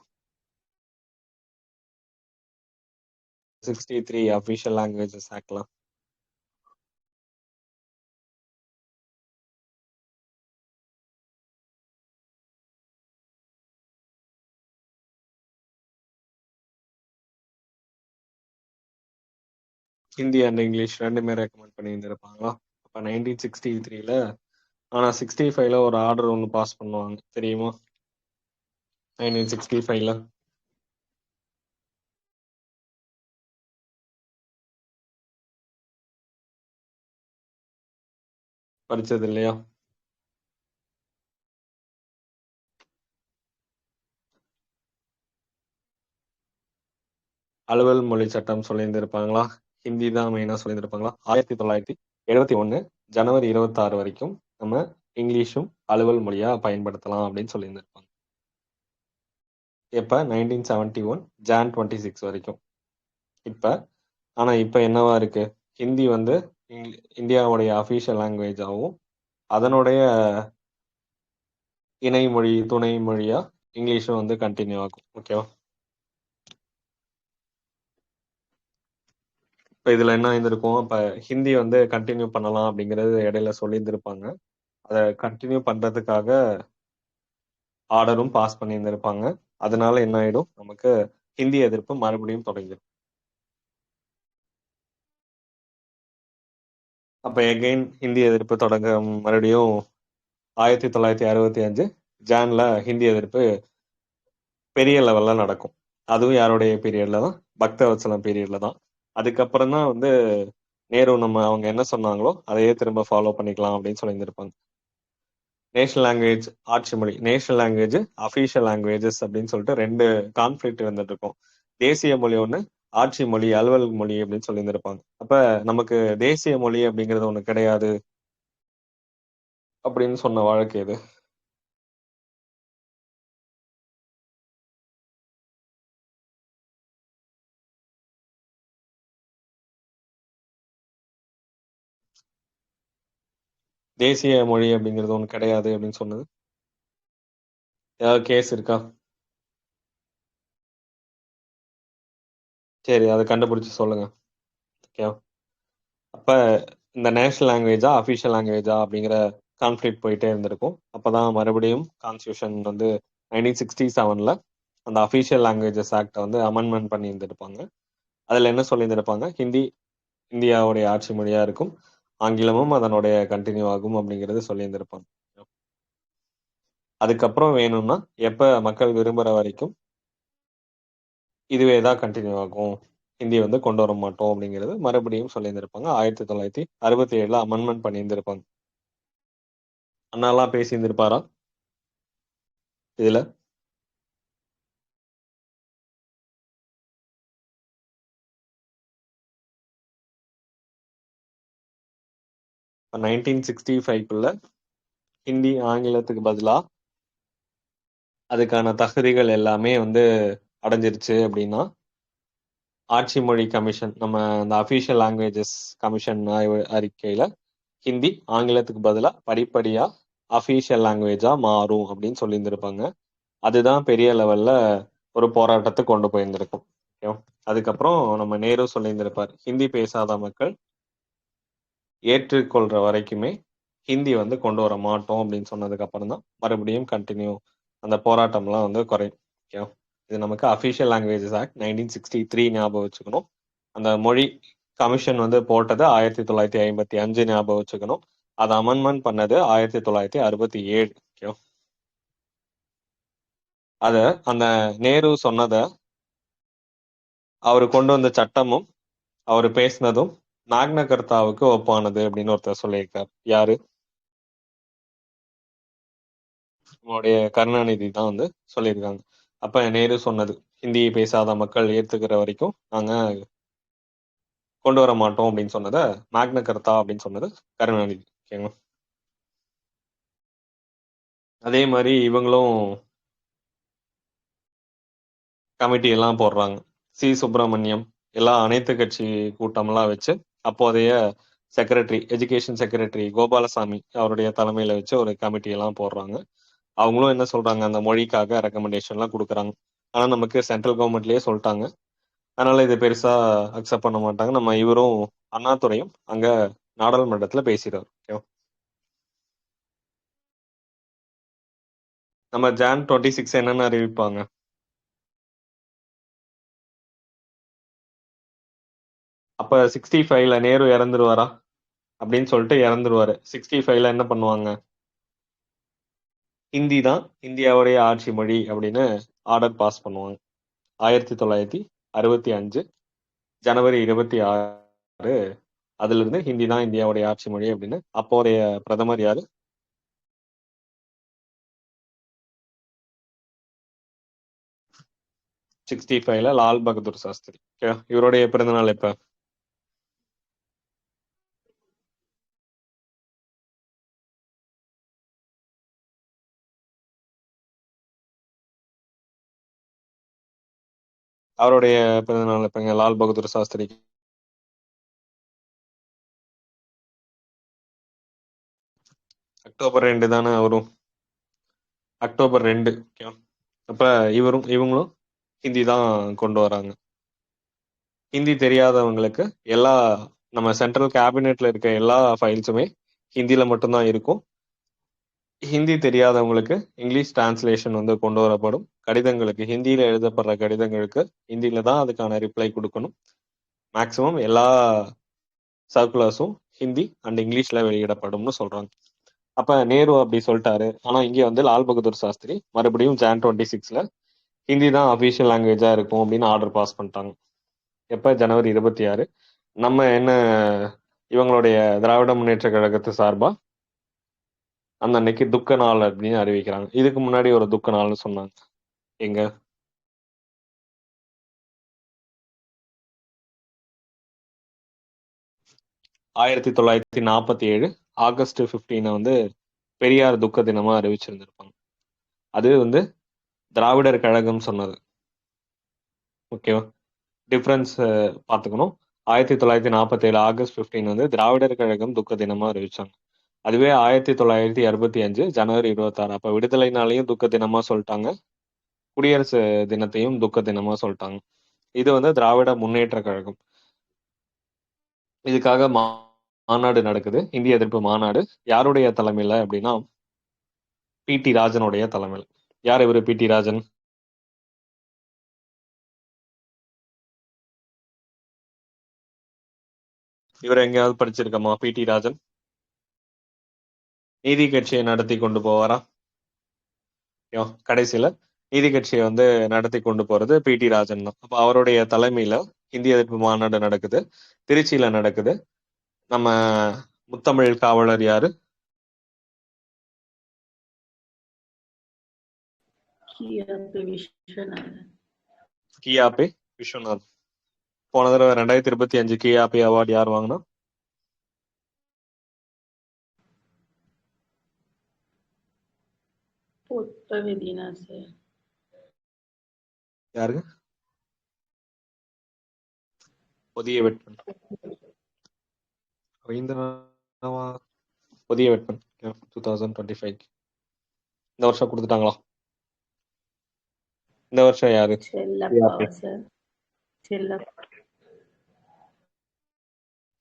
63 அஃபிஷியல் லாங்குவேஜஸ் ஆக்ட்லாம். ஹிந்தி அண்ட் இங்கிலீஷ் ரெண்டுமே ரெக்கமெண்ட் பண்ணியிருந்திருப்பாங்களா? அப்ப 1963ல ஆனா 65ல ஒரு ஆர்டர் ஒன்று பாஸ் பண்ணுவாங்க தெரியுமா? 1965ல படிச்சது இல்லையா? அலுவல் மொழி சட்டம் சொல்லியிருந்திருப்பாங்களா? ஹிந்தி தான் மெயினா சொல்லியிருந்திருப்பாங்களா? 1971 ஜனவரி 26 வரைக்கும் நம்ம இங்கிலீஷும் அலுவல் மொழியா பயன்படுத்தலாம் அப்படின்னு சொல்லியிருந்திருப்பாங்க. எப்ப 1971 ஜான் 26 வரைக்கும். இப்ப ஆனா இப்ப என்னவா இருக்கு? ஹிந்தி வந்து இந்தியாவுடைய அஃபிஷியல் லாங்குவேஜாகவும் அதனுடைய இணை மொழி துணை மொழியா இங்கிலீஷும் வந்து கண்டினியூ ஆகும். ஓகேவா? இப்ப இதுல என்ன இருந்திருக்கும்? அப்ப ஹிந்தி வந்து கண்டினியூ பண்ணலாம் அப்படிங்கறது இடையில சொல்லியிருந்திருப்பாங்க. அதை கண்டினியூ பண்றதுக்காக ஆர்டரும் பாஸ் பண்ணியிருந்திருப்பாங்க. அதனால என்ன ஆயிடும்? நமக்கு ஹிந்தி எதிர்ப்பு மறுபடியும் தொடங்கிடும். அப்ப எகைன் ஹிந்தி எதிர்ப்பு தொடங்க மறுபடியும் 1965 ஜான்ல ஹிந்தி எதிர்ப்பு பெரிய லெவல்ல நடக்கும். அதுவும் யாருடைய பீரியட்ல தான்? பக்தவத்சலம் பீரியட்ல தான். அதுக்கப்புறம் தான் வந்து நேரு நம்ம அவங்க என்ன சொன்னாங்களோ அதையே திரும்ப ஃபாலோ பண்ணிக்கலாம் அப்படின்னு சொல்லியிருந்திருப்பாங்க. நேஷனல் லாங்குவேஜ் ஆட்சி மொழி, நேஷனல் லாங்குவேஜ் அஃபீஷியல் லாங்குவேஜஸ் அப்படின்னு சொல்லிட்டு ரெண்டு கான்ஃபிளிக்ட் வந்துட்டு இருக்கும். தேசிய மொழி ஒண்ணு, ஆட்சி மொழி அலுவல் மொழி அப்படின்னு சொல்லியிருந்திருப்பாங்க. அப்ப நமக்கு தேசிய மொழி அப்படிங்கிறது ஒண்ணு கிடையாது அப்படின்னு சொன்ன வழக்கு எது? தேசிய மொழி அப்படிங்கிறது ஒண்ணு கிடையாது அப்படின்னு சொன்னது ஏதாவது கேஸ் இருக்கா? சரி, அதை கண்டுபிடிச்சு சொல்லுங்க. ஓகே, அப்ப இந்த நேஷனல் லாங்குவேஜா அஃபிஷியல் லாங்குவேஜா அப்படிங்கிற கான்ஃபிளிக்ட் போயிட்டே இருந்திருக்கும். அப்பதான் மறுபடியும் கான்ஸ்டியூஷன் வந்து 1967ல அந்த அஃபிஷியல் லாங்குவேஜஸ் ஆக்டை வந்து அமெண்ட்மெண்ட் பண்ணி இருந்திருப்பாங்க. அதுல என்ன சொல்லியிருந்திருப்பாங்க? ஹிந்தி இந்தியாவுடைய ஆட்சி மொழியா இருக்கும், ஆங்கிலமும் அதனுடைய கண்டினியூ ஆகும் அப்படிங்கிறது சொல்லியிருந்திருப்பாங்க. அதுக்கப்புறம் வேணும்னா எப்ப மக்கள் விரும்புற வரைக்கும் இதுவே தான் கண்டினியூ ஆகும், ஹிந்தி வந்து கொண்டு வர மாட்டோம் அப்படிங்கிறது மறுபடியும் சொல்லியிருந்திருப்பாங்க. 1967ல அமெண்ட்மெண்ட் பண்ணியிருந்திருப்பாங்க. அண்ணாலாம் பேசியிருந்திருப்பாரா இதுல? 1965க்குள்ள ஹிந்தி ஆங்கிலத்துக்கு பதிலா அதுக்கான தகுதிகள் எல்லாமே வந்து அடைஞ்சிருச்சு அப்படின்னா ஆட்சி மொழி கமிஷன், நம்ம அந்த அஃபிஷியல் லாங்குவேஜஸ் கமிஷன் ஆய்வு அறிக்கையில ஹிந்தி ஆங்கிலத்துக்கு பதிலா படிப்படியா அஃபிஷியல் லாங்குவேஜா மாறும் அப்படின்னு சொல்லியிருந்திருப்பாங்க. அதுதான் பெரிய லெவல்ல ஒரு போராட்டத்தை கொண்டு போயிருந்திருக்கும். ஓகேவா? அதுக்கப்புறம் நம்ம நேரு சொல்லியிருந்திருப்பார், ஹிந்தி பேசாத மக்கள் ஏற்றுக்கொள்ற வரைக்குமே ஹிந்தி வந்து கொண்டு வர மாட்டோம் அப்படின்னு சொன்னதுக்கு அப்புறம் தான் மறுபடியும் கண்டினியூ அந்த போராட்டம்லாம் வந்து குறையும். ஓகேவா? இது நமக்கு அஃபிஷியல் லாங்குவேஜஸ் ஆக்ட் 1963 ஞாபகம் வச்சுக்கணும். அந்த மொழி கமிஷன் வந்து போட்டது 1955 ஞாபகம் வச்சுக்கணும். அதை அமெண்ட்மெண்ட் பண்ணது 1967. ஓகேவா? அத அந்த நேரு சொன்னத அவரு கொண்டு வந்த சட்டமும் அவரு பேசினதும் மேக்னா கர்த்தாவுக்கு ஒப்பானது அப்படின்னு ஒருத்தர் சொல்லியிருக்கார். யாரு? நம்மளுடைய கருணாநிதி தான் வந்து சொல்லியிருக்காங்க. அப்ப நேரு சொன்னது, ஹிந்தி பேசாத மக்கள் ஏத்துக்கிற வரைக்கும் நாங்க கொண்டு வர மாட்டோம் அப்படின்னு சொன்னத மேக்னா கர்த்தா அப்படின்னு சொன்னது கருணாநிதி. ஓகேங்களா? அதே மாதிரி இவங்களும் கமிட்டி எல்லாம் போடுறாங்க. சி சுப்பிரமணியம் எல்லாம் அனைத்து கட்சி கூட்டம்லாம் வச்சு அப்போதைய செக்ரட்டரி, எஜுகேஷன் செக்ரட்டரி கோபாலசாமி அவருடைய தலைமையில வச்சு ஒரு கமிட்டி எல்லாம் போடுறாங்க. அவங்களும் என்ன சொல்றாங்க, அந்த மொழிக்காக ரெக்கமெண்டேஷன்லாம் கொடுக்குறாங்க. ஆனா நமக்கு சென்ட்ரல் கவர்மெண்ட்லயே சொல்லிட்டாங்க. அதனால இது பெருசா அக்செப்ட் பண்ண மாட்டாங்க. நம்ம இவரும் அண்ணாதுரையும் அங்க நாடாளுமன்றத்துல பேசிடுறாரு. ஓகேவா? நம்ம ஜான் 26 என்னன்னு அறிவிப்பாங்க? அப்ப 65ல நேரு இறந்துருவாரா அப்படின்னு சொல்லிட்டு இறந்துருவாரு. 65ல என்ன பண்ணுவாங்க? ஹிந்தி தான் இந்தியாவுடைய ஆட்சி மொழி அப்படின்னு ஆர்டர் பாஸ் பண்ணுவாங்க. 1965 ஜனவரி 26 அதுல இருந்து ஹிந்தி தான் இந்தியாவுடைய ஆட்சி மொழி அப்படின்னு. அப்போதைய பிரதமர் யாரு? 65ல லால் பகதூர் சாஸ்திரி. ஓகே, இவருடைய பிறந்தநாள் எப்ப? அவருடைய பிறந்தநாள் எப்பங்க லால் பகதூர் சாஸ்திரி? அக்டோபர் 2 தானே வரும். அக்டோபர் 2. ஓகே, அப்ப இவங்களும் ஹிந்தி தான் கொண்டு வராங்க. ஹிந்தி தெரியாதவங்களுக்கு எல்லா நம்ம சென்ட்ரல் கேபினெட்ல இருக்க எல்லா ஃபைல்ஸுமே ஹிந்தில மட்டும்தான் இருக்கும். ஹிந்தி தெரியாதவங்களுக்கு இங்கிலீஷ் டிரான்ஸ்லேஷன் வந்து கொண்டு வரப்படும். கடிதங்களுக்கு ஹிந்தியில எழுதப்படுற கடிதங்களுக்கு ஹிந்தியில தான் அதுக்கான ரிப்ளை கொடுக்கணும். மேக்சிமம் எல்லா சர்க்குலர்ஸும் ஹிந்தி அண்ட் இங்கிலீஷ்ல வெளியிடப்படும்னு சொல்றாங்க. அப்ப நேரு அப்படி சொல்லிட்டாரு. ஆனா இங்க வந்து லால் பகதூர் சாஸ்திரி மறுபடியும் ஜான் 26ல ஹிந்தி தான் அபிஷியல் லாங்குவேஜா இருக்கும் அப்படின்னு ஆர்டர் பாஸ் பண்ணிட்டாங்க. எப்ப? ஜனவரி 26. நம்ம என்ன இவங்களுடைய திராவிட முன்னேற்ற கழகத்து சார்பா அந்த அன்னைக்கு துக்க நாள் அப்படின்னு அறிவிக்கிறாங்க. இதுக்கு முன்னாடி ஒரு துக்க நாள்னு சொன்னாங்க. எங்க? 1947 ஆகஸ்ட் 15 வந்து பெரியார் துக்க தினமா அறிவிச்சிருந்திருப்பாங்க. அது வந்து திராவிடர் கழகம் சொன்னது. ஓகேவா? டிஃபரன்ஸ் பார்த்துக்கணும். 1947 ஆகஸ்ட் 15 வந்து திராவிடர் கழகம் துக்க தினமா அறிவிச்சாங்க. அதுவே 1965 ஜனவரி 26 அப்ப விடுதலை நாளையும் துக்க தினமா சொல்லிட்டாங்க. குடியரசு தினத்தையும் துக்க தினமா சொல்லிட்டாங்க. இது வந்து திராவிட முன்னேற்ற கழகம். இதுக்காக மாநாடு நடக்குது. இந்திய எதிர்ப்பு மாநாடு. யாருடைய தலைமையில அப்படின்னா பி.டி. ராஜனுடைய தலைமையில. யார் இவரு பி.டி. ராஜன்? இவர் எங்கேயாவது படிச்சிருக்கோமா? பி.டி. ராஜன் நீதி கட்சியை நடத்தி கொண்டு போவாரா? கடைசியில நீதி கட்சியை வந்து நடத்தி கொண்டு போறது பி.டி. ராஜன் தான். அப்ப அவருடைய தலைமையில இந்திய எதிர்ப்பு மாநாடு நடக்குது. திருச்சியில நடக்குது. நம்ம முத்தமிழ் காவலர் யாரு? கியாபே விஸ்வநாத். போன தடவை 2025 கியாபே அவார்டு யார் வாங்கினா? யாருங்க? புதிய வெட்பன். ரவீந்திரநாவா? புதிய வெட்பன் 2025. இந்த வருஷம் கொடுத்துட்டாங்களா? இந்த வருஷம் யாரு? கியாபே.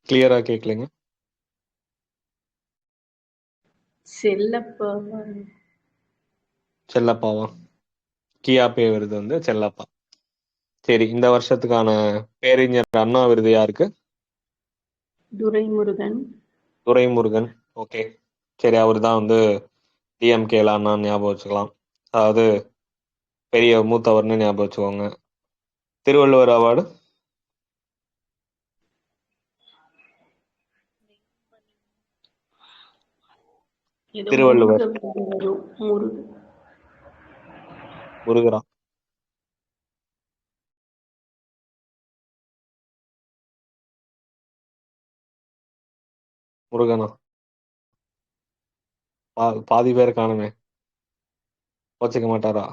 கிளியரா கேட்கலைங்க. செல்லப்பாவா? கியாபே விருது வந்து செல்லப்பா. சரி, இந்த வருஷத்துக்கான பேரறிஞர் அண்ணா விருது யாருக்கு? துரைமுருகன். ஓகே, சரி, அவரு தான் வந்து டிஎம்கேல அண்ணான்னு ஞாபகம் வச்சுக்கலாம். அதாவது பெரிய மூத்தவர்னு ஞாபகம் வச்சுக்கோங்க. திருவள்ளுவர் அவார்டு திருவள்ளுவர் முருகரா? முருகனா? பாதி பேர் காணுமே. வச்சுக்க மாட்டாரா?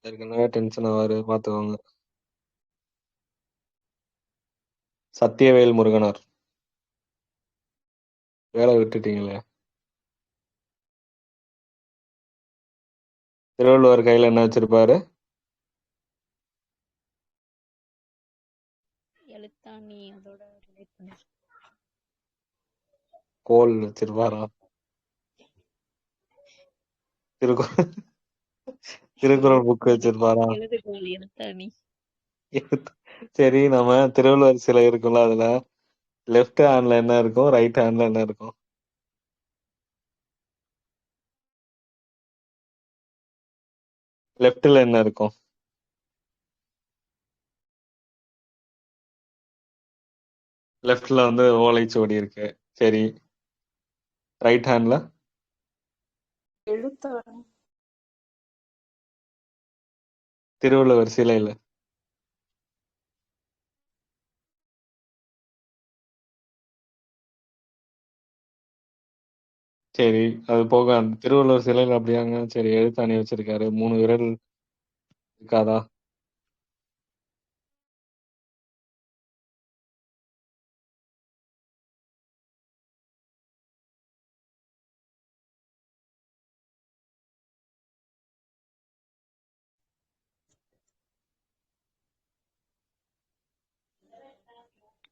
ஏற்கனவே டென்ஷன் ஆவாரு பாத்துக்கோங்க. சத்தியவேல் முருகனார். வேலை விட்டுட்டீங்களே. திருவள்ளுவர் கையில என்ன வச்சிருப்பாரு? எழுத்தாணி அதோட ரிலேட் பண்ணி கோல் வச்சிருப்பாரா? திருக்குறள் திருக்குறள் புக் வச்சிருப்பாரா? எழுதுகோல் எழுத்தாணி. சரி, நம்ம திருவள்ளுவர் சிலை இருக்கும்ல, அதுல லெஃப்ட் ஹேண்ட்ல என்ன இருக்கும், ரைட் ஹேண்ட்ல என்ன இருக்கும்? லெஃப்ட்ல என்ன இருக்கும்? லெஃப்ட்ல வந்து ஓலைச்சுவடி இருக்கு. சரி, ரைட் ஹேண்ட்ல எழுத்தாணி. திருவள்ளுவர் சிலையில. சரி, அது போக அந்த திருவள்ளுவர் சிலையில அப்படியாங்க? சரி, எழுத்தாணி வச்சிருக்காரு, 3 விரல் இருக்காதா?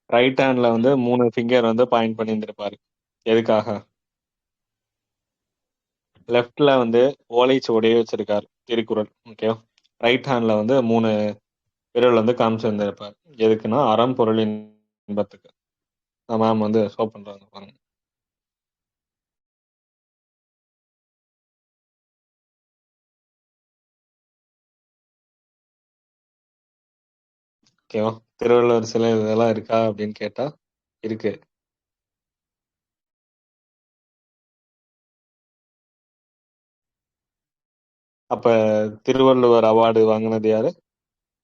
ரைட் ஹேண்ட்ல வந்து 3 ஃபிங்கர் வந்து பாயிண்ட் பண்ணி இருந்திருப்பாரு. எதுக்காக? லெஃப்ட்ல வந்து ஓலைச்சுவடியே வச்சிருக்காரு, திருக்குறள். ஓகே, ரைட் ஹேண்ட்ல வந்து 3 விரல் வந்து காமிச்சிருந்திருப்பாரு. எதுக்குன்னா அறம் பொருள் இன்பத்துக்கு. மேம் வந்து ஷோ பண்றாங்க பாருங்க. ஓகேவா? திருவள்ளுவர் சிலை இதெல்லாம் இருக்கா அப்படின்னு கேட்டா இருக்கு. அப்ப திருவள்ளுவர் அவார்டு வாங்கினது யாரு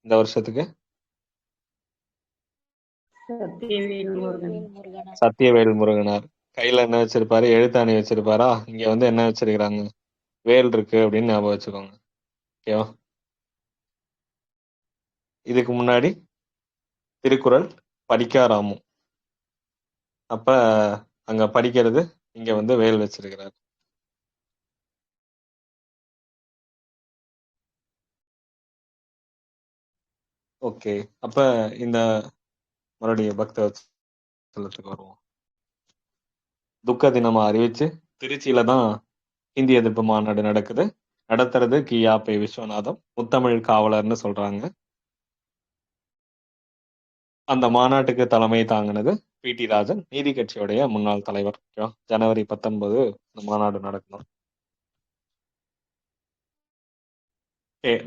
இந்த வருஷத்துக்கு? சத்தியவேல் முருகன். சத்தியவேல் முருகனார். கையில என்ன வச்சிருப்பாரு? எழுத்தாணி வச்சிருப்பாரா? இங்க வந்து என்ன வச்சிருக்கிறாங்க? வேல் இருக்கு அப்படின்னு ஞாபகம் வச்சுக்கோங்க. ஓகேவா? இதுக்கு முன்னாடி திருக்குறள் படிக்காராமும். அப்ப அங்க படிக்கிறது, இங்க வந்து வேல் வச்சிருக்கிறார். ஓகே, அப்ப இந்த மறுபடியும் பக்தவத்சலத்துக்கு வருவோம். துக்க தினமா அறிவிச்சு திருச்சியில தான் இந்தி எதிர்ப்பு மாநாடு நடக்குது. நடத்துறது கியாபே விஸ்வநாதம், முத்தமிழ் காவலர்னு சொல்றாங்க. அந்த மாநாட்டுக்கு தலைமை தாங்கினது பி.டி. ராஜன், நீதி கட்சியுடைய முன்னாள் தலைவர். ஓகேவா? ஜனவரி 19 இந்த மாநாடு நடக்கணும்.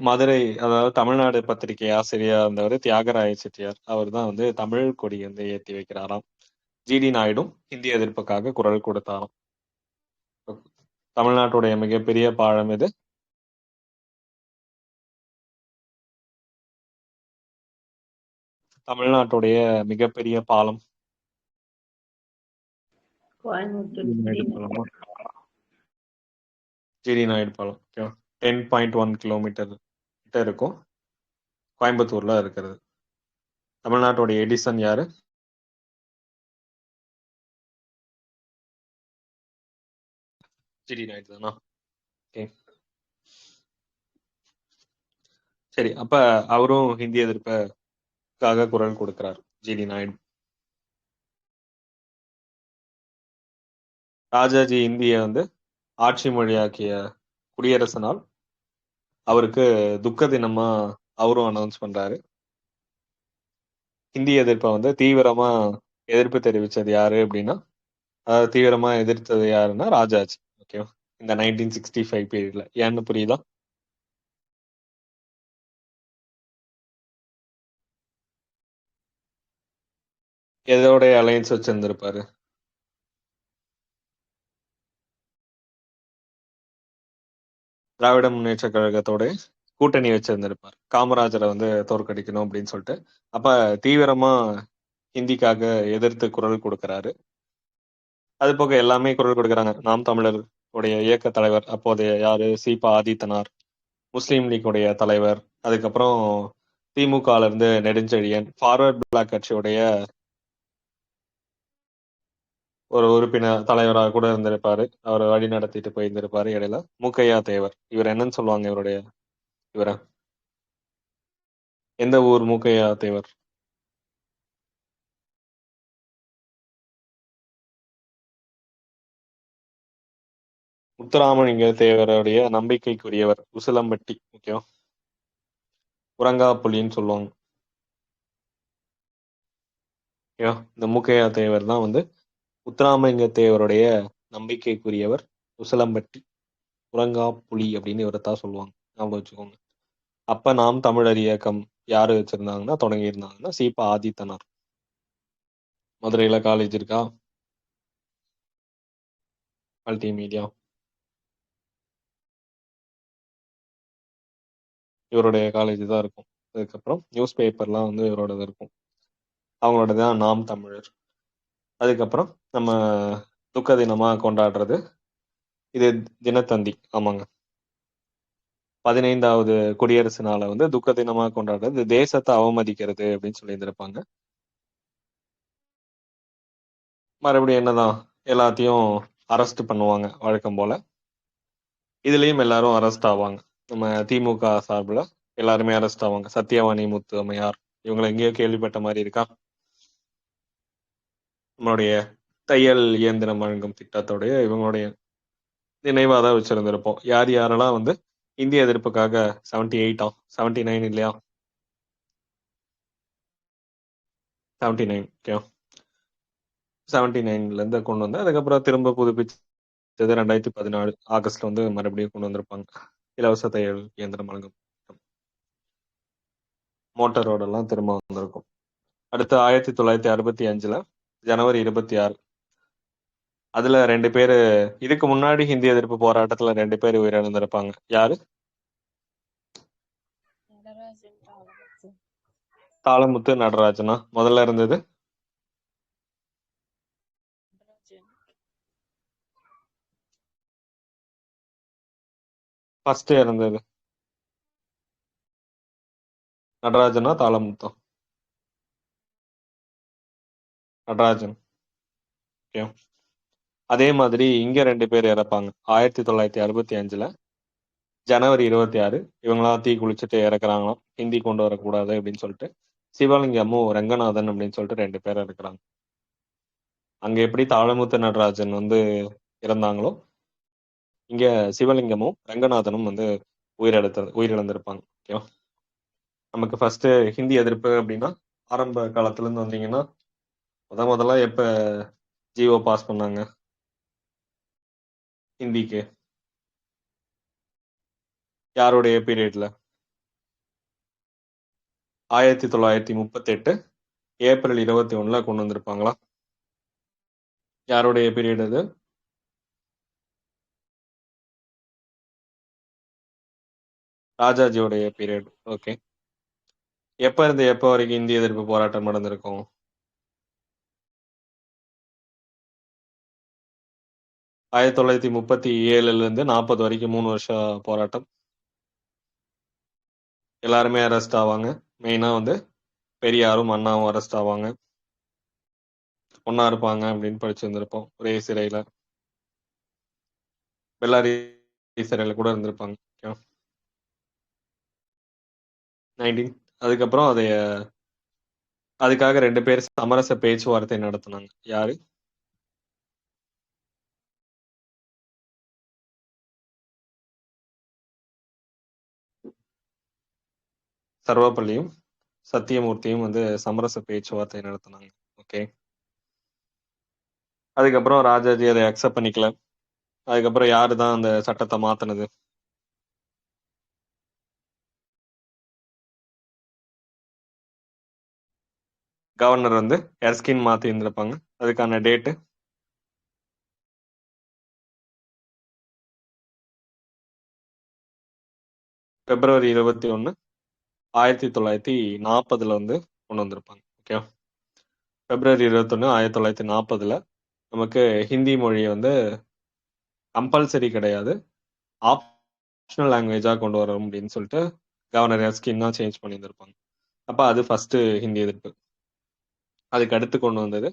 மதுரை, அதாவது தமிழ்நாடு பத்திரிகை ஆசிரியர் இருந்தவர் தியாகராய செட்டியார். அவர் தான் வந்து தமிழ் கொடி வந்து ஏத்தி வைக்கிறாராம். ஜிடி நாயுடும் இந்திய எதிர்ப்புக்காக குரல் கொடுத்தாராம். தமிழ்நாட்டுடைய மிகப்பெரிய பாலம் எது? தமிழ்நாட்டுடைய மிகப்பெரிய பாலம் கோயம்புத்தூர் ஜிடி நாயுடு ஜிடி பாலமா? ஜிடி நாயுடு பாலம். ஓகேவா? 10.1 கிலோமீட்டர் கிட்ட இருக்கும். கோயம்புத்தூர்ல இருக்கிறது. தமிழ்நாட்டுடைய எடிசன் யாரு? ஜிடி நாயுடு தானா? ஓகே, சரி. அப்ப அவரும் ஹிந்தி எதிர்ப்புக்காக குரல் கொடுக்கிறார், ஜிடி நாயுடு. ராஜாஜி இந்திய வந்து ஆட்சி மொழியாக்கிய குடியரசு நாள் அவருக்கு துக்க தினமா அவரும் அனௌன்ஸ் பண்றாரு. ஹிந்தி எதிர்ப்பை வந்து தீவிரமா எதிர்ப்பு தெரிவிச்சது யாரு அப்படின்னா, அதாவது தீவிரமா எதிர்த்தது யாருன்னா ராஜாஜி. ஓகேவா? இந்த 1965 பீரியட்ல. ஏன்னு புரியுதா? எதோட அலையன்ஸ் வச்சிருந்திருப்பாரு? திராவிட முன்னேற்ற கழகத்தோட கூட்டணி வச்சிருந்திருப்பார், காமராஜரை வந்து தோற்கடிக்கணும் அப்படின்னு சொல்லிட்டு. அப்ப தீவிரமா ஹிந்திக்காக எதிர்த்து குரல் கொடுக்கிறாரு. அது போக எல்லாமே குரல் கொடுக்குறாங்க. நாம் தமிழர் உடைய இயக்க தலைவர் அப்போதைய யாரு? சீபா ஆதித்தனார். முஸ்லீம் லீக்குடைய தலைவர், அதுக்கப்புறம் திமுகல இருந்து நெடுஞ்செழியன், ஃபார்வர்ட் பிளாக் கட்சியுடைய ஒரு உறுப்பினர் தலைவராக கூட இருந்திருப்பாரு. அவர் வழி நடத்திட்டு போயிருந்திருப்பாரு இடையில. மூக்கையா தேவர். இவர் என்னன்னு சொல்லுவாங்க இவருடைய இவர? எந்த ஊர் மூக்கையா தேவர்? முத்துராமலிங்க தேவருடைய நம்பிக்கைக்குரியவர். உசிலம்பட்டி. ஓகேவா? உறங்காப்புலின்னு சொல்லுவாங்க. ஓகேவா? இந்த மூக்கையா தேவர் தான் வந்து முத்துராமலிங்க தேவருடைய நம்பிக்கைக்குரியவர். உசிலம்பட்டி உறங்காப்புலி அப்படின்னு இவரைத்தான் சொல்லுவாங்க. ஞாபகம் வச்சுக்கோங்க. அப்ப நாம் தமிழர் இயக்கம் யாரு வச்சிருந்தாங்கன்னா தொடங்கி இருந்தாங்கன்னா சீபா ஆதித்தனார். மதுரையில காலேஜ் இருக்கா? மல்டிமீடியா. இவருடைய காலேஜ் தான் இருக்கும். அதுக்கப்புறம் நியூஸ் பேப்பர்லாம் வந்து இவரோடது இருக்கும். அவங்களோட தான் நாம் தமிழர். அதுக்கப்புறம் நம்ம துக்க தினமா கொண்டாடுறது இது தினத்தந்தி. ஆமாங்க. 15வது குடியரசு நாளை வந்து துக்க தினமா கொண்டாடுறது தேசத்தை அவமதிக்கிறது அப்படின்னு சொல்லி இருந்திருப்பாங்க. மறுபடியும் என்னதான் எல்லாத்தையும் அரெஸ்ட் பண்ணுவாங்க வழக்கம் போல. இதுலயும் எல்லாரும் அரெஸ்ட் ஆவாங்க. நம்ம திமுக சார்பில் எல்லாருமே அரெஸ்ட் ஆவாங்க. சத்தியவாணி முத்து அம்மையார் இவங்களை எங்கேயோ கேள்விப்பட்ட மாதிரி இருக்கா? நம்மளுடைய தையல் இயந்திரம் வழங்கும் திட்டத்தோடைய இவங்களுடைய நினைவாக தான் வச்சிருந்திருப்போம். யார் யாரெல்லாம் வந்து இந்திய எதிர்ப்புக்காக 78 79 இல்லையா? 79 ஓகே. 79ல இருந்து கொண்டு வந்து அதுக்கப்புறம் திரும்ப புதுப்பிச்சது 2014 ஆகஸ்ட்ல வந்து மறுபடியும் கொண்டு வந்திருப்பாங்க. இலவச தையல் இயந்திரம் வழங்கும் மோட்டாரோட எல்லாம் திரும்ப வந்திருக்கும். அடுத்து 1965ல ஜனவரி 26 அதுல 2 பேரு இதுக்கு முன்னாடி ஹிந்தி எதிர்ப்பு போராட்டத்துல 2 பேர் உயிரிழந்திருப்பாங்க. யாரு? நடராஜன் தாளமுத்து. தாளமுத்து நடராஜனா முதல்ல இருந்தது? நடராஜன். ஃபர்ஸ்ட் இருந்தது நடராஜனா தாளமுத்தா? நடராஜன். ஓகே. அதே மாதிரி இங்க 2 பேர் இறப்பாங்க 1965ல ஜனவரி 26. இவங்களாம் தீ குளிச்சுட்டு இறக்குறாங்களாம். ஹிந்தி கொண்டு வரக்கூடாது அப்படின்னு சொல்லிட்டு. சிவலிங்கமும் ரங்கநாதன் அப்படின்னு சொல்லிட்டு 2 பேர் இருக்கிறாங்க. அங்க எப்படி தாளமுத்து நடராஜன் வந்து இறந்தாங்களோ இங்க சிவலிங்கமும் ரங்கநாதனும் வந்து உயிரிழந்திருப்பாங்க. ஓகேவா? நமக்கு ஃபர்ஸ்ட் ஹிந்தி எதிர்ப்பு அப்படின்னா ஆரம்ப காலத்துல இருந்து வந்தீங்கன்னா முதல்ல எப்ப ஜிஓ பாஸ் பண்ணாங்க ஹிந்திக்கு? யாருடைய பீரியட்ல? 1938 ஏப்ரல் 21ல கொண்டு வந்திருப்பாங்களா? யாருடைய பீரியட் அது? ராஜாஜியோடைய பீரியட். ஓகே. எப்ப இருந்து எப்ப வரைக்கும் இந்திய எதிர்ப்பு போராட்டம் நடந்திருக்கும்? 1937ல இருந்து 40 வரைக்கும் 3 வருஷம் போராட்டம். எல்லாருமே அரெஸ்ட் ஆவாங்க. மெயினா வந்து பெரியாரும் அண்ணாவும் அரெஸ்ட் ஆவாங்க. ஒன்னா இருப்பாங்க அப்படின்னு படிச்சிருந்திருப்போம். ஒரே சிறையில பெல்லாரி சிறையில கூட இருந்திருப்பாங்க. 19 அதுக்கப்புறம் அதுக்காக 2 பேர் சமரச பேச்சுவார்த்தை நடத்தினாங்க. யாரு? சர்வப்பள்ளியும் சத்தியமூர்த்தியும் வந்து சமரச பேச்சுவார்த்தை நடத்தினாங்க. ஓகே. அதுக்கப்புறம் ராஜாஜி அதை அக்செப்ட் பண்ணிக்கல. அதுக்கப்புறம் யாரு தான் அந்த சட்டத்தை மாத்தினது? கவர்னர் வந்து எர்ஸ்கின் மாத்தி இருந்திருப்பாங்க. அதுக்கான டேட்டு பிப்ரவரி 21 1940 வந்து கொண்டு வந்திருப்பாங்க. ஓகே. பிப்ரவரி 21 1940 நமக்கு ஹிந்தி மொழி வந்து கம்பல்சரி கிடையாது, நேஷனல் லாங்குவேஜா கொண்டு வரோம் அப்படின்னு சொல்லிட்டு கவர்னர் எஸ்கின் தான் சேஞ்ச் பண்ணியிருந்திருப்பாங்க. அப்ப அது ஃபர்ஸ்ட் ஹிந்தி எதிர்ப்பு. அதுக்கு அடுத்து கொண்டு வந்தது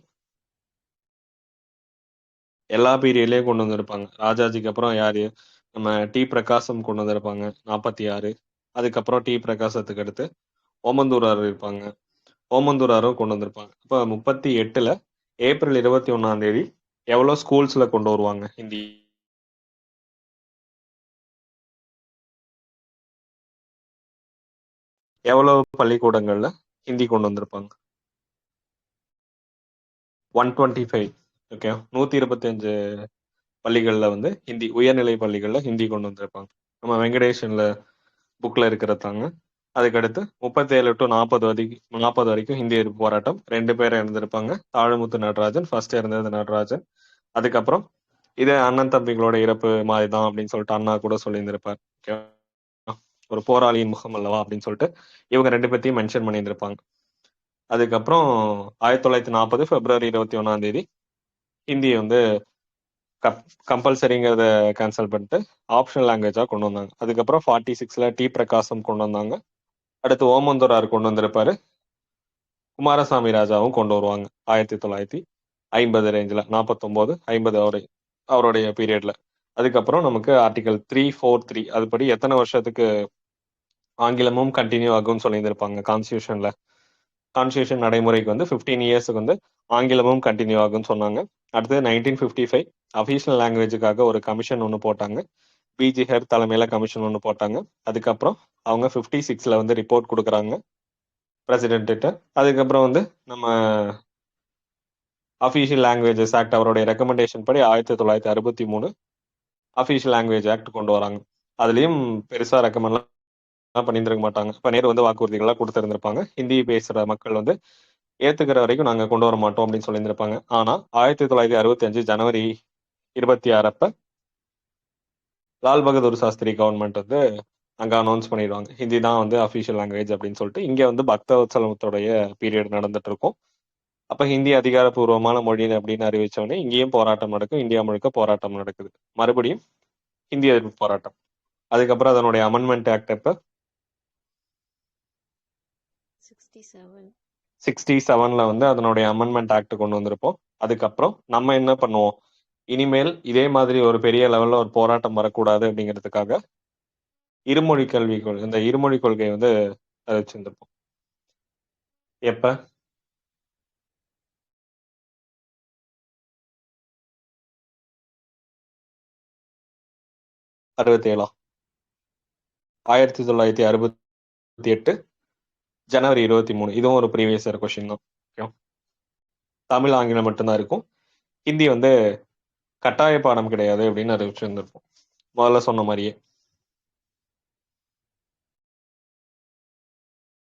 எல்லா பீரியட்லயும் கொண்டு வந்திருப்பாங்க. ராஜாஜிக்கு அப்புறம் யாரு, நம்ம டி பிரகாசம் கொண்டு வந்திருப்பாங்க 46. அதுக்கப்புறம் டி பிரகாசத்துக்கு அடுத்து ஓமந்தூரார் இருப்பாங்க. ஓமந்தூராரும் கொண்டு வந்திருப்பாங்க. அப்ப 38ல ஏப்ரல் 21ஆம் தேதி எவ்வளவு ஸ்கூல்ஸ்ல கொண்டு வருவாங்க ஹிந்தி? எவ்வளவு பள்ளிக்கூடங்கள்ல ஹிந்தி கொண்டு வந்திருப்பாங்க? 125. ஓகே, 125 பள்ளிகள்ல வந்து ஹிந்தி, உயர்நிலை பள்ளிகள்ல ஹிந்தி கொண்டு வந்திருப்பாங்க. நம்ம வெங்கடேஷன்ல புக்ல இருக்கிறதாங்க. அதுக்கடுத்து 37 டு 40 வரைக்கும் ஹிந்தி எதிர்ப்பு போராட்டம். 2 பேர் இறந்திருப்பாங்க. தாழமுத்து நடராஜன், ஃபர்ஸ்ட் இறந்தது நடராஜன். அதுக்கப்புறம் இது அண்ணன் தம்பிகளோட இறப்பு மாதிரி தான் அப்படின்னு சொல்லிட்டு அண்ணா கூட சொல்லியிருந்திருப்பார். Okay. ஒரு போராளியின் முகம் அல்லவா அப்படின்னு சொல்லிட்டு இவங்க 2 பேர்த்தையும் மென்ஷன் பண்ணியிருந்திருப்பாங்க. அதுக்கப்புறம் 1940 பிப்ரவரி 21ஆம் தேதி ஹிந்தியை வந்து கம்பல்சரிங்கிறத கேன்சல் பண்ணிட்டு ஆப்ஷனல் லாங்குவேஜா கொண்டு வந்தாங்க. அதுக்கப்புறம் 46ல டி பிரகாசம் கொண்டு வந்தாங்க. அடுத்து ஓமந்தூரார் கொண்டு வந்திருப்பாரு. குமாரசாமி ராஜாவும் கொண்டு வருவாங்க 1950 ரேஞ்சில், 49 50 அவருடைய பீரியட்ல. அதுக்கப்புறம் நமக்கு ஆர்டிகல் 343 அதுபடி எத்தனை வருஷத்துக்கு ஆங்கிலமும் கண்டினியூ ஆகும்னு சொல்லியிருந்திருப்பாங்க கான்ஸ்டியூஷன்ல. கான்ஸ்டியூஷன் நடைமுறைக்கு வந்து 15 இயர்ஸுக்கு வந்து ஆங்கிலமும் கண்டினியூ ஆகும்னு சொன்னாங்க. அடுத்து 1955 அஃபீஷியல் லாங்குவேஜுக்காக ஒரு கமிஷன் ஒன்று போட்டாங்க. பிஜி ஹெர் தலைமையில கமிஷன் ஒன்று போட்டாங்க. அதுக்கப்புறம் அவங்க 56ல வந்து ரிப்போர்ட் கொடுக்குறாங்க பிரசிடென்ட் கிட்ட. அதுக்கப்புறம் வந்து நம்ம அஃபீஷியல் லாங்குவேஜஸ் ஆக்ட் அவருடைய ரெக்கமெண்டேஷன் படி 1963 அஃபீஷியல் லாங்குவேஜ் ஆக்ட் கொண்டு வராங்க. அதுலயும் பெருசா ரெக்கமெண்ட்லாம் பண்ணியிருந்திருக்க மாட்டாங்க. இப்ப நேரு வந்து வாக்குறுதிகள்லாம் கொடுத்திருந்திருப்பாங்க. ஹிந்தி பேசுற மக்கள் வந்து ஏத்துக்கிற வரைக்கும் நாங்க கொண்டு வர மாட்டோம் அப்படின்னு சொல்லியிருந்திருப்பாங்க. ஆனா 1965 ஜனவரி 26 அப்ப லால் பகதூர் சாஸ்திரி கவர்மெண்ட் வந்து அங்க அனௌன்ஸ் பண்ணிடுவாங்க ஹிந்தி தான் வந்து அஃபீஷியல் லாங்குவேஜ் அப்படின்னு சொல்லிட்டு. இங்க வந்து பக்தவத்சலத்துடைய பீரியட் நடந்துட்டு இருக்கும். அப்ப ஹிந்தி அதிகாரப்பூர்வமான மொழி அப்படின்னு அறிவிச்சோடனே இங்கேயும் போராட்டம் நடக்கும். இந்தியா முழுக்க போராட்டம் நடக்குது. மறுபடியும் ஹிந்தி எதிர்ப்பு போராட்டம். அதுக்கப்புறம் அதனுடைய அமெண்ட்மெண்ட் ஆக்ட் எப்ப 67. 67ல வந்து அதனுடைய அமெண்ட்மெண்ட் ஆக்ட் கொண்டு வந்திருப்போம். அதுக்கப்புறம் நம்ம என்ன பண்ணுவோம், இனிமேல் இதே மாதிரி ஒரு பெரிய லெவல்ல ஒரு போராட்டம் வரக்கூடாது அப்படிங்கிறதுக்காக இருமொழி கல்வி இந்த இருமொழி கொள்கை வந்து அறிவிச்சிருந்திருப்போம். எப்ப? அறுபத்தேழா? 1968 ஜனவரி 23. இதுவும் ஒரு ப்ரீவியஸ் இயர் கொஸ்டின் தான். Okay. தமிழ் ஆங்கிலம் மட்டும்தான் இருக்கும். ஹிந்தி வந்து கட்டாய பாடம் கிடையாது அப்படின்னு அறிவிச்சிருந்திருப்போம் முதல்ல சொன்ன மாதிரியே.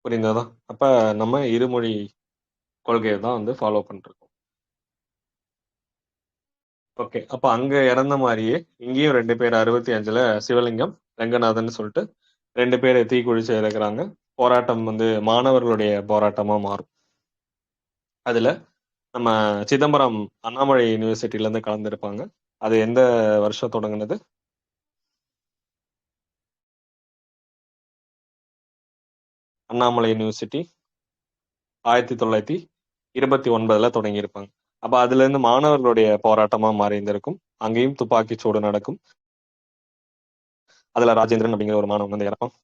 புரிந்ததா? அப்ப நம்ம இருமொழி கொள்கையை தான் வந்து ஃபாலோ பண்ணிருக்கோம். ஓகே, அப்ப அங்க இறந்த மாதிரியே இங்கேயும் 2 பேர் 65ல சிவலிங்கம் ரங்கநாதன் சொல்லிட்டு 2 பேர் தீக்குளிச்சு இறக்குறாங்க. போராட்டம் வந்து மாணவர்களுடைய போராட்டமா மாறும். அதுல நம்ம சிதம்பரம் அண்ணாமலை யூனிவர்சிட்டில இருந்து கலந்துருப்பாங்க. அது எந்த வருஷம் தொடங்குனது? அண்ணாமலை யூனிவர்சிட்டி 1929ல தொடங்கியிருப்பாங்க. அப்ப அதுல இருந்து மாணவர்களுடைய போராட்டமா மாறி இருந்திருக்கும். அங்கேயும் துப்பாக்கி சூடு நடக்கும். அதுல ராஜேந்திரன் அப்படிங்கிற ஒரு மாணவன் வந்து இறப்பான்.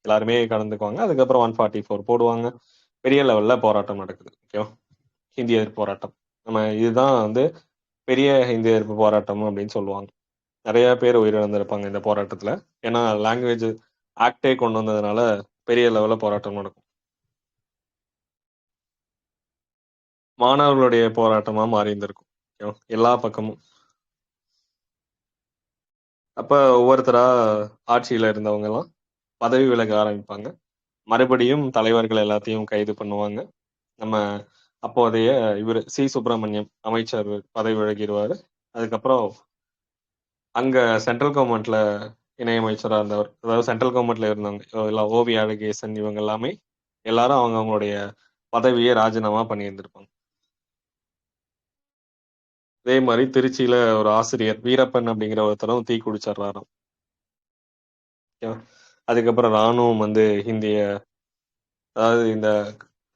எல்லாருமே கலந்துக்குவாங்க. அதுக்கப்புறம் 144 போடுவாங்க. பெரிய லெவல்ல போராட்டம் நடக்குது. ஓகேவா? ஹிந்தி எதிர்ப்பு போராட்டம். நம்ம இதுதான் வந்து பெரிய ஹிந்தி எதிர்ப்பு போராட்டம் அப்படின்னு சொல்லுவாங்க. நிறைய பேர் உயிரிழந்திருப்பாங்க இந்த போராட்டத்துல. ஏன்னா லாங்குவேஜ் ஆக்டே கொண்டு வந்ததுனால பெரிய லெவல்ல போராட்டம் நடக்கும். மாணவர்களுடைய போராட்டமா மாறி இருந்திருக்கும். ஓகேவா? எல்லா பக்கமும். அப்ப ஒவ்வொருத்தரா ஆட்சியில இருந்தவங்க எல்லாம் பதவி விலக ஆரம்பிப்பாங்க. மறுபடியும் தலைவர்கள் எல்லாத்தையும் கைது பண்ணுவாங்க. நம்ம அப்போதைய இவர் சி சுப்பிரமணியம் அமைச்சர் பதவி விலகிடுவாரு. அதுக்கப்புறம் அங்க சென்ட்ரல் கவர்மெண்ட்ல இணையமைச்சரா இருந்தவர், அதாவது சென்ட்ரல் கவர்மெண்ட்ல இருந்தவங்க எல்லாம் ஓவி அழகேசன் இவங்க எல்லாமே எல்லாரும் அவங்களுடைய பதவியை ராஜினாமா பண்ணியிருந்திருப்பாங்க. அதே மாதிரி திருச்சியில ஒரு ஆசிரியர் வீரப்பன் அப்படிங்கிற ஒருத்தரும் தீ குடிச்சிடுறாராம். அதுக்கப்புறம் ராணுவம் வந்து இந்திய அதாவது இந்த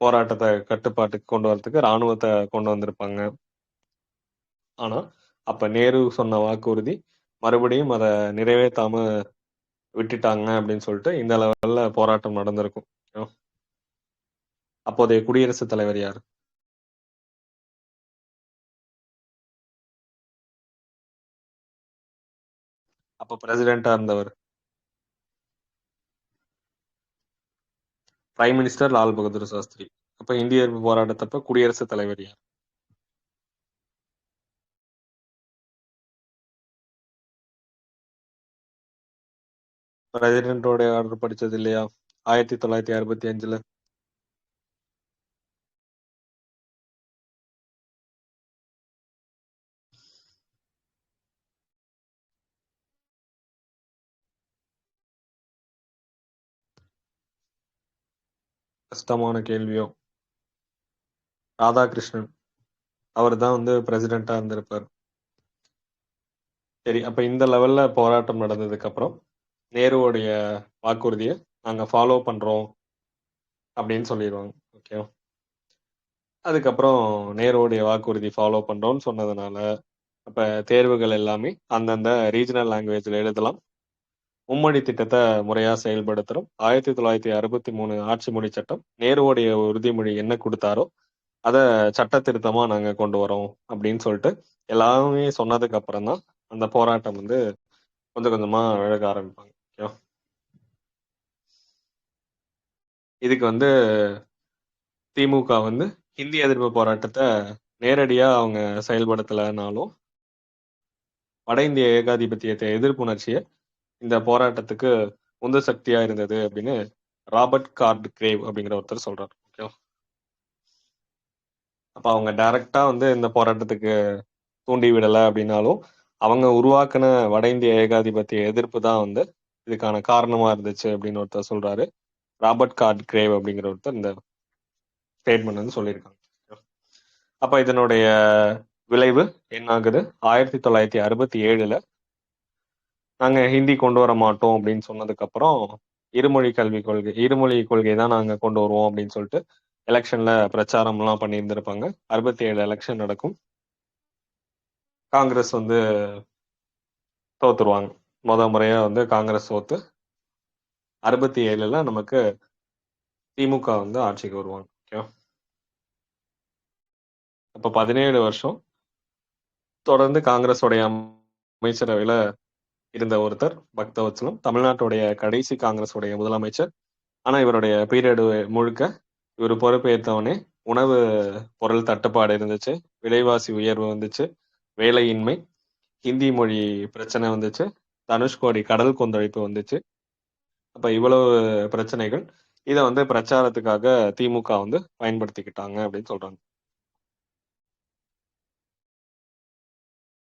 போராட்டத்தை கட்டுப்பாட்டுக்கு கொண்டு வரதுக்கு ராணுவத்தை கொண்டு வந்திருப்பாங்க. ஆனா அப்ப நேரு சொன்ன வாக்குறுதி மறுபடியும் அதை நிறைவேற்றாம விட்டுட்டாங்க அப்படின்னு சொல்லிட்டு இந்த லெவல்ல போராட்டம் நடந்திருக்கும். அப்போதைய குடியரசுத் தலைவர் யார்? அப்ப பிரசிடென்டா இருந்தவர் பிரைம் மினிஸ்டர் லால் பகதூர் சாஸ்திரி. அப்ப இந்திய எதிர்ப்பு போராட்டத்தப்ப குடியரசுத் தலைவர் யார்? பிரசிடென்டோட ஆர்டர் படிச்சது இல்லையா 1965? கஷ்டமான கேள்வியோ. ராதாகிருஷ்ணன் அவர் தான் வந்து பிரசிடென்டா இருந்திருப்பார். சரி, அப்ப இந்த லெவல்ல போராட்டம் நடந்ததுக்கு அப்புறம் நேருவோடைய வாக்குறுதியை நாங்க ஃபாலோ பண்றோம் அப்படின்னு சொல்லிடுவாங்க. ஓகே, அதுக்கப்புறம் நேருவோடைய வாக்குறுதி ஃபாலோ பண்றோம்னு சொன்னதுனால அப்ப தேர்வுகள் எல்லாமே அந்தந்த ரீஜனல் லாங்குவேஜ்ல எழுதலாம். மும்மொழி திட்டத்தை முறையா செயல்படுத்துறோம். 1963 ஆட்சி மொழி சட்டம் நேருவோடைய உறுதிமொழி என்ன கொடுத்தாரோ அதை சட்ட திருத்தமா நாங்க கொண்டு வரோம் அப்படின்னு சொல்லிட்டு எல்லாமே சொன்னதுக்கு அப்புறம் தான் அந்த போராட்டம் வந்து கொஞ்சம் கொஞ்சமா விலக ஆரம்பிப்பாங்க. ஓகேவா? இதுக்கு வந்து திமுக வந்து இந்திய எதிர்ப்பு போராட்டத்தை நேரடியா அவங்க செயல்படுத்தலைனாலும் வட இந்திய ஏகாதிபத்தியத்தை எதிர்ப்புணர்ச்சியை இந்த போராட்டத்துக்கு உந்து சக்தியா இருந்தது அப்படின்னு ராபர்ட் கார்ட் கிரேவ் அப்படிங்கிற ஒருத்தர் சொல்றாரு. ஓகேவா? அப்ப அவங்க டைரக்டா வந்து இந்த போராட்டத்துக்கு தூண்டி விடலை அப்படின்னாலும் அவங்க உருவாக்குன வட இந்திய ஏகாதிபத்திய எதிர்ப்பு தான் வந்து இதுக்கான காரணமா இருந்துச்சு அப்படின்னு ஒருத்தர் சொல்றாரு. ராபர்ட் கார்ட் கிரேவ் அப்படிங்கிற ஒருத்தர் இந்த ஸ்டேட்மெண்ட் வந்து சொல்லியிருக்காங்க. அப்ப இதனுடைய விளைவு என்ன ஆகுது? 1967 நாங்க ஹிந்தி கொண்டு வர மாட்டோம் அப்படின்னு சொன்னதுக்கு அப்புறம் இருமொழி கொள்கை தான் நாங்க கொண்டு வருவோம் அப்படின்னு சொல்லிட்டு எலெக்ஷன்ல பிரச்சாரம் எல்லாம் பண்ணியிருந்திருப்பாங்க. 67 எலெக்ஷன் நடக்கும். காங்கிரஸ் வந்து தோத்துருவாங்க. முறையா வந்து காங்கிரஸ் தோத்து 67 நமக்கு திமுக வந்து ஆட்சிக்கு வருவாங்க. ஓகே, அப்ப 17 வருஷம் தொடர்ந்து காங்கிரஸோடைய அமைச்சரவையில இருந்த ஒருத்தர் பக்தவத்சலம், தமிழ்நாட்டுடைய கடைசி காங்கிரஸுடைய முதலமைச்சர். ஆனா இவருடைய பீரியடு முழுக்க இவர் பொறுப்பேற்றவனே உணவு பொருள் தட்டுப்பாடு இருந்துச்சு, விலைவாசி உயர்வு வந்துச்சு, வேலையின்மை, ஹிந்தி மொழி பிரச்சனை வந்துச்சு, தனுஷ்கோடி கடல் கொந்தளிப்பு வந்துச்சு. அப்ப இவ்வளவு பிரச்சனைகள் இதை வந்து பிரச்சாரத்துக்காக திமுக வந்து பயன்படுத்திக்கிட்டாங்க அப்படின்னு சொல்றாங்க.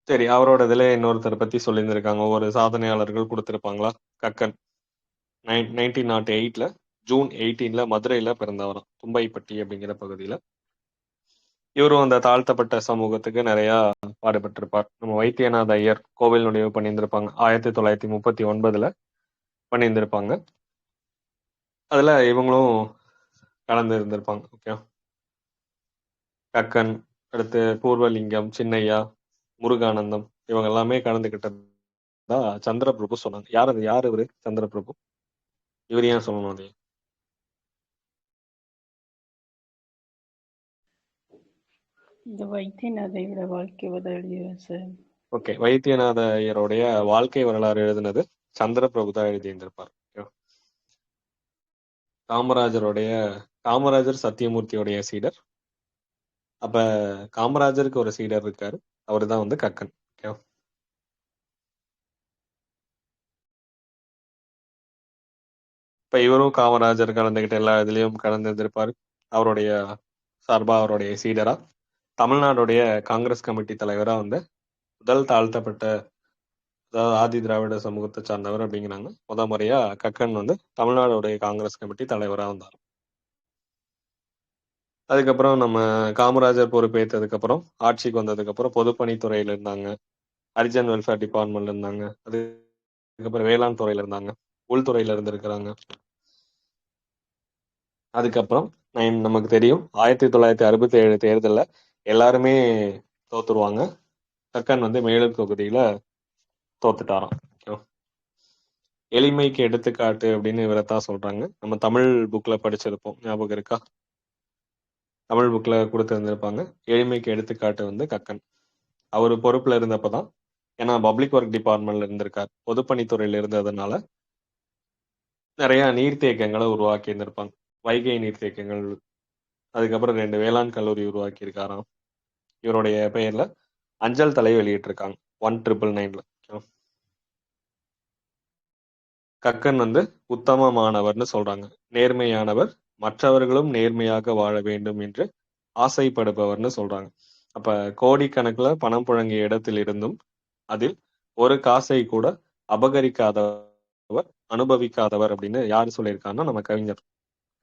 சரி, அவரோட இதுல இன்னொருத்தரை பத்தி சொல்லியிருந்திருக்காங்க. ஒவ்வொரு சாதனையாளர்கள் கொடுத்திருப்பாங்களா? கக்கன் 1908 ஜூன் 18 மதுரையில பிறந்தவராம், தும்பைப்பட்டி அப்படிங்கிற பகுதியில. இவரும் அந்த தாழ்த்தப்பட்ட சமூகத்துக்கு நிறைய பாடுபட்டிருப்பார். நம்ம வைத்தியநாத ஐயர் கோவில் நுழைவு பண்ணியிருந்திருப்பாங்க 1939 பண்ணியிருந்திருப்பாங்க. அதுல இவங்களும் கலந்து இருந்திருப்பாங்க. ஓகே, கக்கன், அடுத்து பூர்வலிங்கம், சின்னையா, முருகானந்தம் இவங்க எல்லாமே கலந்துகிட்டதா சந்திரபிரபு சொன்னாங்க. யார் இவரு சந்திரபிரபு? இவர் ஏன் சொல்லணும் அது? இந்த வைத்தியநாதையோட வாழ்க்கை எழுதியவர் சார். ஓகே, வைத்தியநாத ஐயருடைய வாழ்க்கை வரலாறு எழுதினது சந்திரபிரபு தான் எழுதியிருந்திருப்பார். காமராஜர் சத்தியமூர்த்தியோடைய சீடர். அப்ப காமராஜருக்கு ஒரு சீடர் இருக்காரு, அவரு தான் வந்து கக்கன். இப்ப இவரும் காமராஜர் கலந்துகிட்ட எல்லா இதுலயும் கலந்துருந்திருப்பாரு. அவருடைய சார்பா அவருடைய சீடரா தமிழ்நாடுடைய காங்கிரஸ் கமிட்டி தலைவரா வந்து முதல் தாழ்த்தப்பட்ட அதாவது ஆதி திராவிட சமூகத்தை சார்ந்தவர் அப்படிங்கிறாங்க. முறையா கக்கன் வந்து தமிழ்நாடுடைய காங்கிரஸ் கமிட்டி தலைவரா வந்தார். அதுக்கப்புறம் நம்ம காமராஜர் பொறுப்பேற்றதுக்கு அப்புறம் ஆட்சிக்கு வந்ததுக்கு அப்புறம் பொதுப்பணித்துறையில இருந்தாங்க, ஹரிஜன் வெல்ஃபேர் டிபார்ட்மெண்ட்ல இருந்தாங்க, அதுக்கப்புறம் வேளாண் துறையில இருந்தாங்க. உள்துறையில இருந்திருக்கிறாங்க. அதுக்கப்புறம் நமக்கு தெரியும் 1967 தேர்தல்ல எல்லாருமே தோத்துருவாங்க. கக்கன் வந்து மேலூர் தொகுதியில தோத்துட்டாராம். ஓகேவா? எளிமைக்கு எடுத்துக்காட்டு அப்படின்னு இவரைத்தான் சொல்றாங்க. நம்ம தமிழ் புக்ல படிச்சிருப்போம், ஞாபகம் இருக்கா? தமிழ் புக்ல கொடுத்திருந்திருப்பாங்க. எளிமைக்கு எடுத்துக்காட்டு வந்து கக்கன். அவர் பொறுப்புல இருந்தப்பதான், ஏன்னா பப்ளிக் ஒர்க் டிபார்ட்மெண்ட்ல இருந்திருக்கார், பொதுப்பணித்துறையில இருந்ததுனால நிறைய நீர்த்தேக்கங்களை உருவாக்கி இருந்திருப்பாங்க. வைகை நீர்த்தேக்கங்கள், அதுக்கப்புறம் 2 வேளாண் கல்லூரி உருவாக்கி இருக்காராம். இவருடைய பெயர்ல அஞ்சல் தலை வெளியிட்டிருக்காங்க 1999ல. கக்கன் வந்து உத்தமமானவர்னு சொல்றாங்க. நேர்மையானவர், மற்றவர்களும் நேர்மையாக வாழ வேண்டும் என்று ஆசைப்படுபவர்னு சொல்றாங்க. அப்ப கோடிக்கணக்குல பணம் புழங்கிய இடத்தில் இருந்தும் அதில் ஒரு காசை கூட அபகரிக்காதவர், அனுபவிக்காதவர் அப்படின்னு யாரு சொல்லியிருக்காங்கன்னா நம்ம கவிஞர்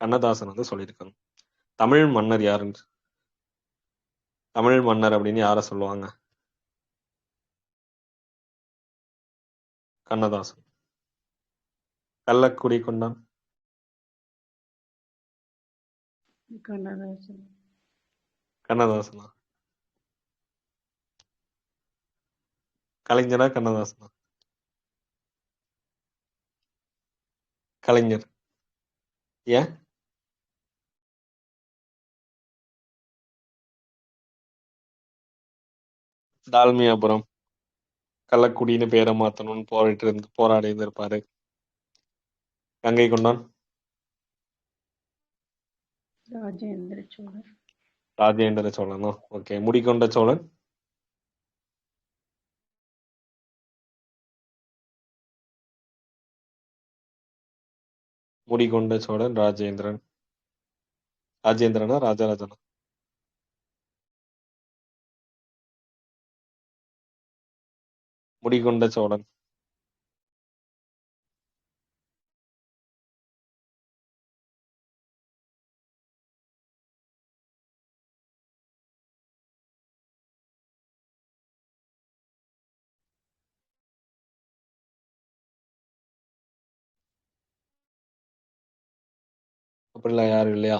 கண்ணதாசன் வந்து சொல்லியிருக்காங்க. தமிழ் மன்னர் யாருன்னு, தமிழ் மன்னர் அப்படின்னு யார சொல்லுவாங்க? கண்ணதாசன். கள்ளக்குடி கொண்டான் கண்ணதாசன். கண்ணதாசனா? கலைஞரா கண்ணதாசனா? கலைஞர். ஏன்? டால்மியாபுரம் கள்ளக்குடின்னு பேரை மாத்தணும்னு போராடி இருந்திருப்பாரு. கங்கை கொண்டான் ராஜேந்திர சோழன். ராஜேந்திர சோழனா? ஓகே. முடிகொண்ட சோழன்? முடிகொண்ட சோழன் ராஜேந்திரன். ராஜேந்திரனா ராஜராஜனா? முடிகொண்ட சோழன். அப்படிலாம் யாரும் இல்லையா?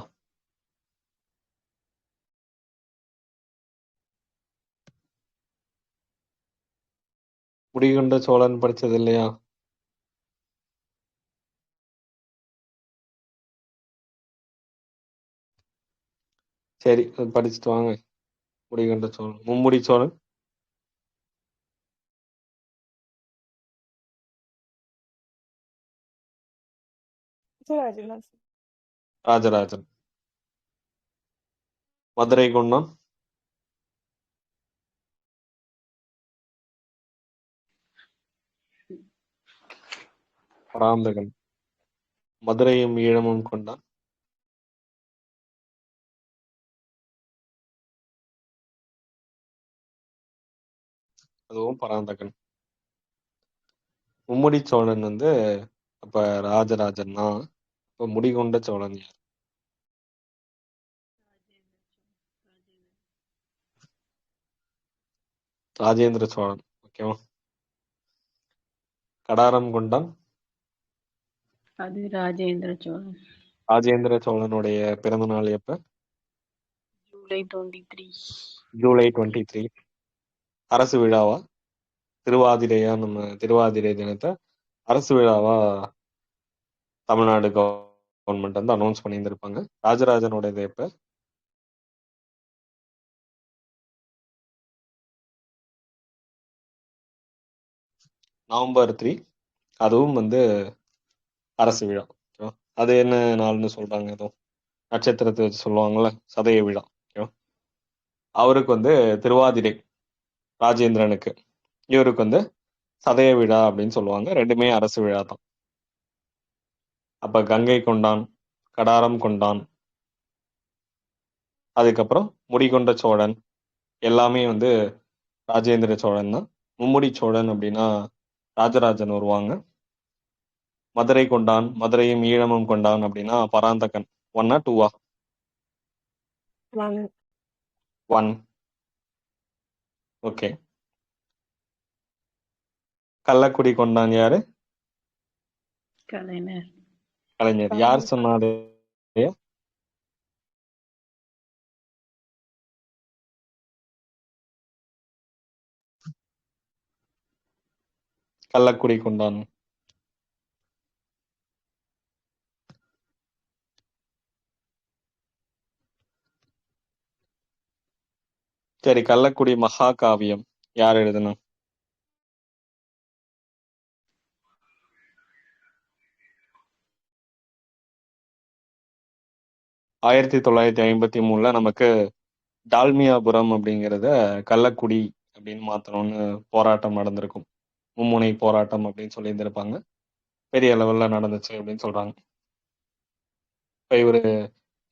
முடிகொண்ட சோழன் படிச்சது இல்லையா? சரி, அது படிச்சுட்டு வாங்க. முடிகொண்ட சோழன். மும்முடி சோழன்? ராஜராஜன். ராஜராஜன். மதுரை கொண்டான்? பராந்தகன். மதுரையும் ஈழமும் கொண்டான்? அதுவும் பராந்தகன். மும்முடி சோழன் வந்து அப்ப ராஜராஜன் தான். இப்ப முடிகொண்ட சோழன் யார்? ராஜேந்திர சோழன். ஓகேவா? கடாரம் கொண்டான்? அது ராஜேந்திர சோழன். ராஜேந்திர சோழனுடைய பிறந்த நாள் எப்ப? ஜூலை 23. ஜூலை 23. அரசு விழாவா, திருவாதிரையா? நம்ம திருவாதிரை தினத்தை அரசு விழாவா தமிழ்நாடு கவர்மெண்ட் வந்து அனௌன்ஸ் பண்ணியிருந்திருப்பாங்க. ராஜராஜனோட இது எப்ப? நவம்பர் 3. அதுவும் வந்து அரசு விழா. ஓகேவா? அது என்ன நாள்னு சொல்றாங்க? ஏதோ நட்சத்திரத்தை வச்சு சொல்லுவாங்கல்ல, சதய விழா. ஓகேவா? அவருக்கு வந்து திருவாதிரை, ராஜேந்திரனுக்கு. இவருக்கு வந்து சதய விழா அப்படின்னு சொல்லுவாங்க. ரெண்டுமே அரசு விழா தான். அப்ப கங்கை கொண்டான், கடாரம் கொண்டான், அதுக்கப்புறம் முடிகொண்ட சோழன் எல்லாமே வந்து ராஜேந்திர சோழன் தான். மும்முடி சோழன் அப்படின்னா ராஜராஜன் வருவாங்க. மதுரை கொண்டான், மதுரையும் ஈழமும் கொண்டான் அப்படின்னா பராந்தகன். 1 2? 1. ஓகே. கள்ளக்குடி கொண்டான் யாரு? கலைஞர். கலைஞர். யார் சொன்னாரு? கள்ளக்குடி குண்டான். சரி, கள்ளக்குடி மகாகாவியம் யார் எழுதுனா? 1953 நமக்கு டால்மியாபுரம் அப்படிங்கிறத கள்ளக்குடி அப்படின்னு மாத்தணும்னு போராட்டம் நடந்திருக்கும். மும்முனை போராட்டம் அப்படின்னு சொல்லி இருந்திருப்பாங்க. பெரிய லெவல்ல நடந்துச்சு அப்படின்னு சொல்றாங்க. இப்ப இவரு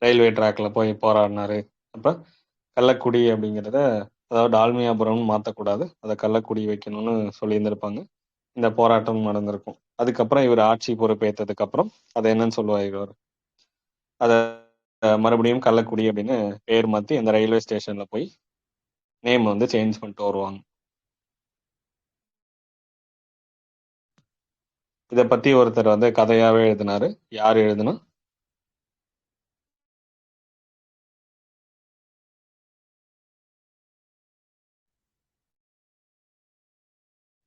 ரயில்வே ட்ராக்ல போய் போராடினாரு. அப்ப கள்ளக்குடி அப்படிங்கிறத, அதாவது டால்மியாபுரம்னு மாத்தக்கூடாது, அதை கள்ளக்குடி வைக்கணும்னு சொல்லி இருந்திருப்பாங்க. இந்த போராட்டம் நடந்திருக்கும். அதுக்கப்புறம் இவர் ஆட்சி பொறுப்பேற்றதுக்கு அப்புறம் அதை என்னன்னு சொல்லுவார் இவர், அதை மறுபடியும் கள்ளக்குடி அப்படின்னு பேர் மாத்தி அந்த ரயில்வே ஸ்டேஷன்ல போய் நேம் வந்து சேஞ்ச் பண்ணிட்டு வருவாங்க. இதை பத்தி ஒருத்தர் வந்து கதையாவே எழுதினாரு. யார் எழுதுனா?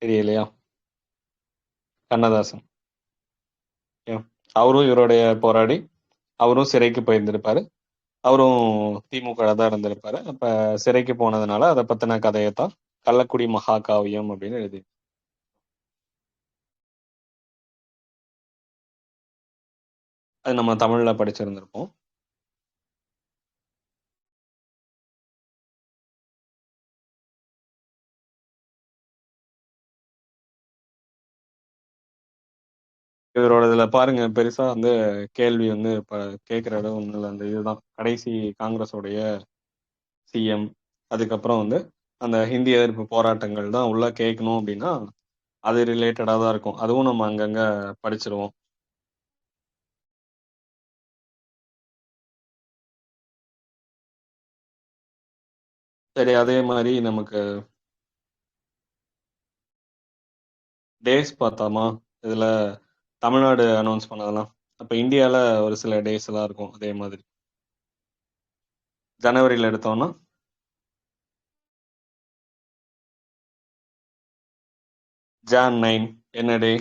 தெரியலையா? கண்ணதாசன். ஏன்? அவரும் இவருடைய போராடி, அவரும் சிறைக்கு போயிருந்திருப்பாரு. அவரும் திமுக தான் இருந்திருப்பாரு. அப்ப சிறைக்கு போனதுனால அதை பத்தின கதையைத்தான் கள்ளக்குடி மகாகாவியம் அப்படின்னு எழுதி. அது நம்ம தமிழ்ல படிச்சிருந்திருப்போம். இவரோட இதுல பாருங்க, பெருசா வந்து கேள்வி வந்து இப்ப கேட்கிற இடம் ஒண்ணு இல்லை. அந்த இதுதான் கடைசி காங்கிரஸோடைய சிஎம். அதுக்கப்புறம் வந்து அந்த ஹிந்தி எதிர்ப்பு போராட்டங்கள் தான் உள்ள கேட்கணும் அப்படின்னா அது ரிலேட்டடா தான் இருக்கும். அதுவும் நம்ம அங்கங்க படிச்சிருவோம். சரி, அதே மாதிரி நமக்கு டேஸ் பார்த்தோமா? இதுல தமிழ்நாடு அனௌன்ஸ் பண்ணதெல்லாம் அப்ப இந்தியால ஒரு சில டேஸ் எல்லாம் இருக்கும். அதே மாதிரி ஜனவரியில எடுத்தோம்னா ஜான் 9 என்ன டே?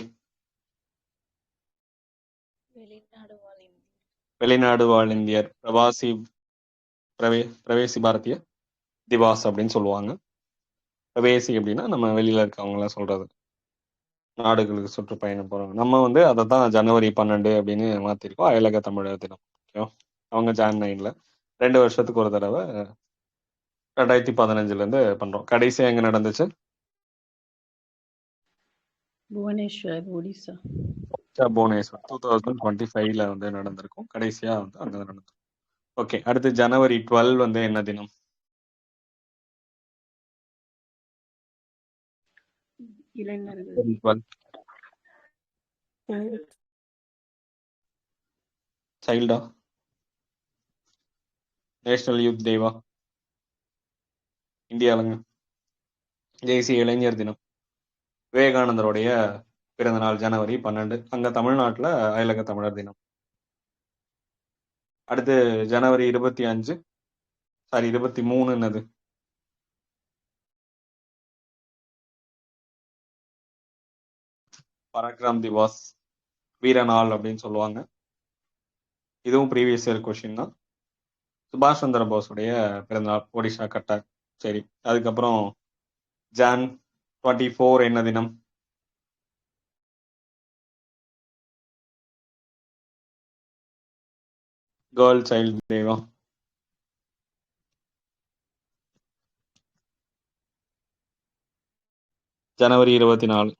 வெளிநாடு வாழ் இந்தியர். வெளிநாடு வாழ் இந்தியர் பிரவாசி பிரவேசி பாரதிய திவாஸ் அப்படின்னு சொல்லுவாங்க. பிரவேசி அப்படின்னா நம்ம வெளியில இருக்கவங்க எல்லாம் சொல்றது, நாடுகளுக்கு சுற்றுப்பயணம் போறவங்க. நம்ம வந்து அதை தான் ஜனவரி 12 அப்படின்னு மாத்திருக்கோம், அயலக தமிழர் தினம். ஓகேவா? அவங்க ஜான் 9ல 2 வருஷத்துக்கு ஒரு தடவை 2015 இருந்து பண்றோம். கடைசியா எங்க நடந்துச்சு? புவனேஸ்வர், ஒடிசா. புவனேஸ்வர் 2025 வந்து நடந்திருக்கும். கடைசியா வந்து அங்க நடந்திருக்கும். ஓகே, அடுத்து ஜனவரி 12 வந்து என்ன தினம்? இளைஞர்கள். ஜனவரி 12 சைல்டா? National youth டேவா? இந்தியாவிலங்க தேசிய இளைஞர் தினம். விவேகானந்தருடைய பிறந்த நாள் ஜனவரி 12. அங்க தமிழ்நாட்டுல அயலக தமிழர் தினம். அடுத்து ஜனவரி 25, சாரி 23 என்னது? பராக்கிரம் திவாஸ், வீர நாள் அப்படின்னு சொல்லுவாங்க. இதுவும் ப்ரீவியஸ் இயர் கொஸ்டின் தான். சுபாஷ் சந்திர போஸுடைய பிறந்தநாள், ஒடிஷா கட்டாக். சரி, அதுக்கப்புறம் ஜான் 24 என்ன தினம்? கேர்ள் சைல்ட் டேவா? ஜனவரி 24.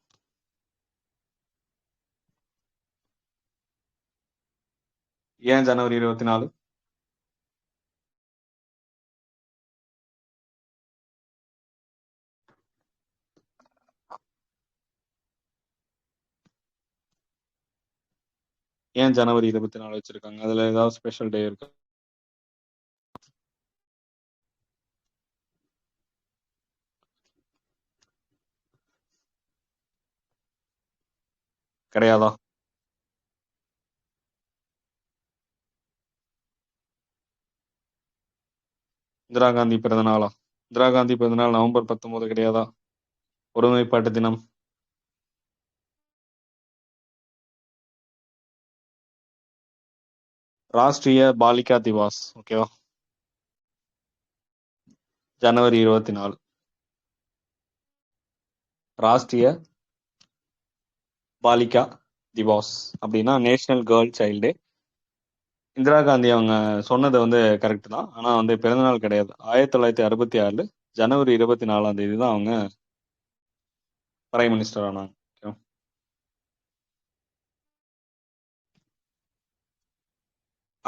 ஏன் ஜனவரி 24? ஏன் ஜனவரி 24 வச்சிருக்காங்க? அதுல ஏதாவது ஸ்பெஷல் டே இருக்கு? கிடையாதா? இந்திரா காந்தி பிறந்த நாளா? இந்திரா காந்தி பிறந்த நாள் நவம்பர் 19 கிடையாதா? ஒருமைப்பாட்டு தினம். ராஷ்டிரிய பாலிகா திவாஸ். ஓகேவா? ஜனவரி 24. ராஷ்டிரிய பாலிகா திவாஸ் அப்படின்னா நேஷனல் கேர்ள் சைல்டு டே. இந்திரா காந்தி அவங்க சொன்னது வந்து கரெக்ட் தான். ஆனா வந்து பிறந்தநாள் கிடையாது. 1966 ஜனவரி 24ஆம் தேதி தான் அவங்க பிரைம் மினிஸ்டர் ஆனாங்க. Okay.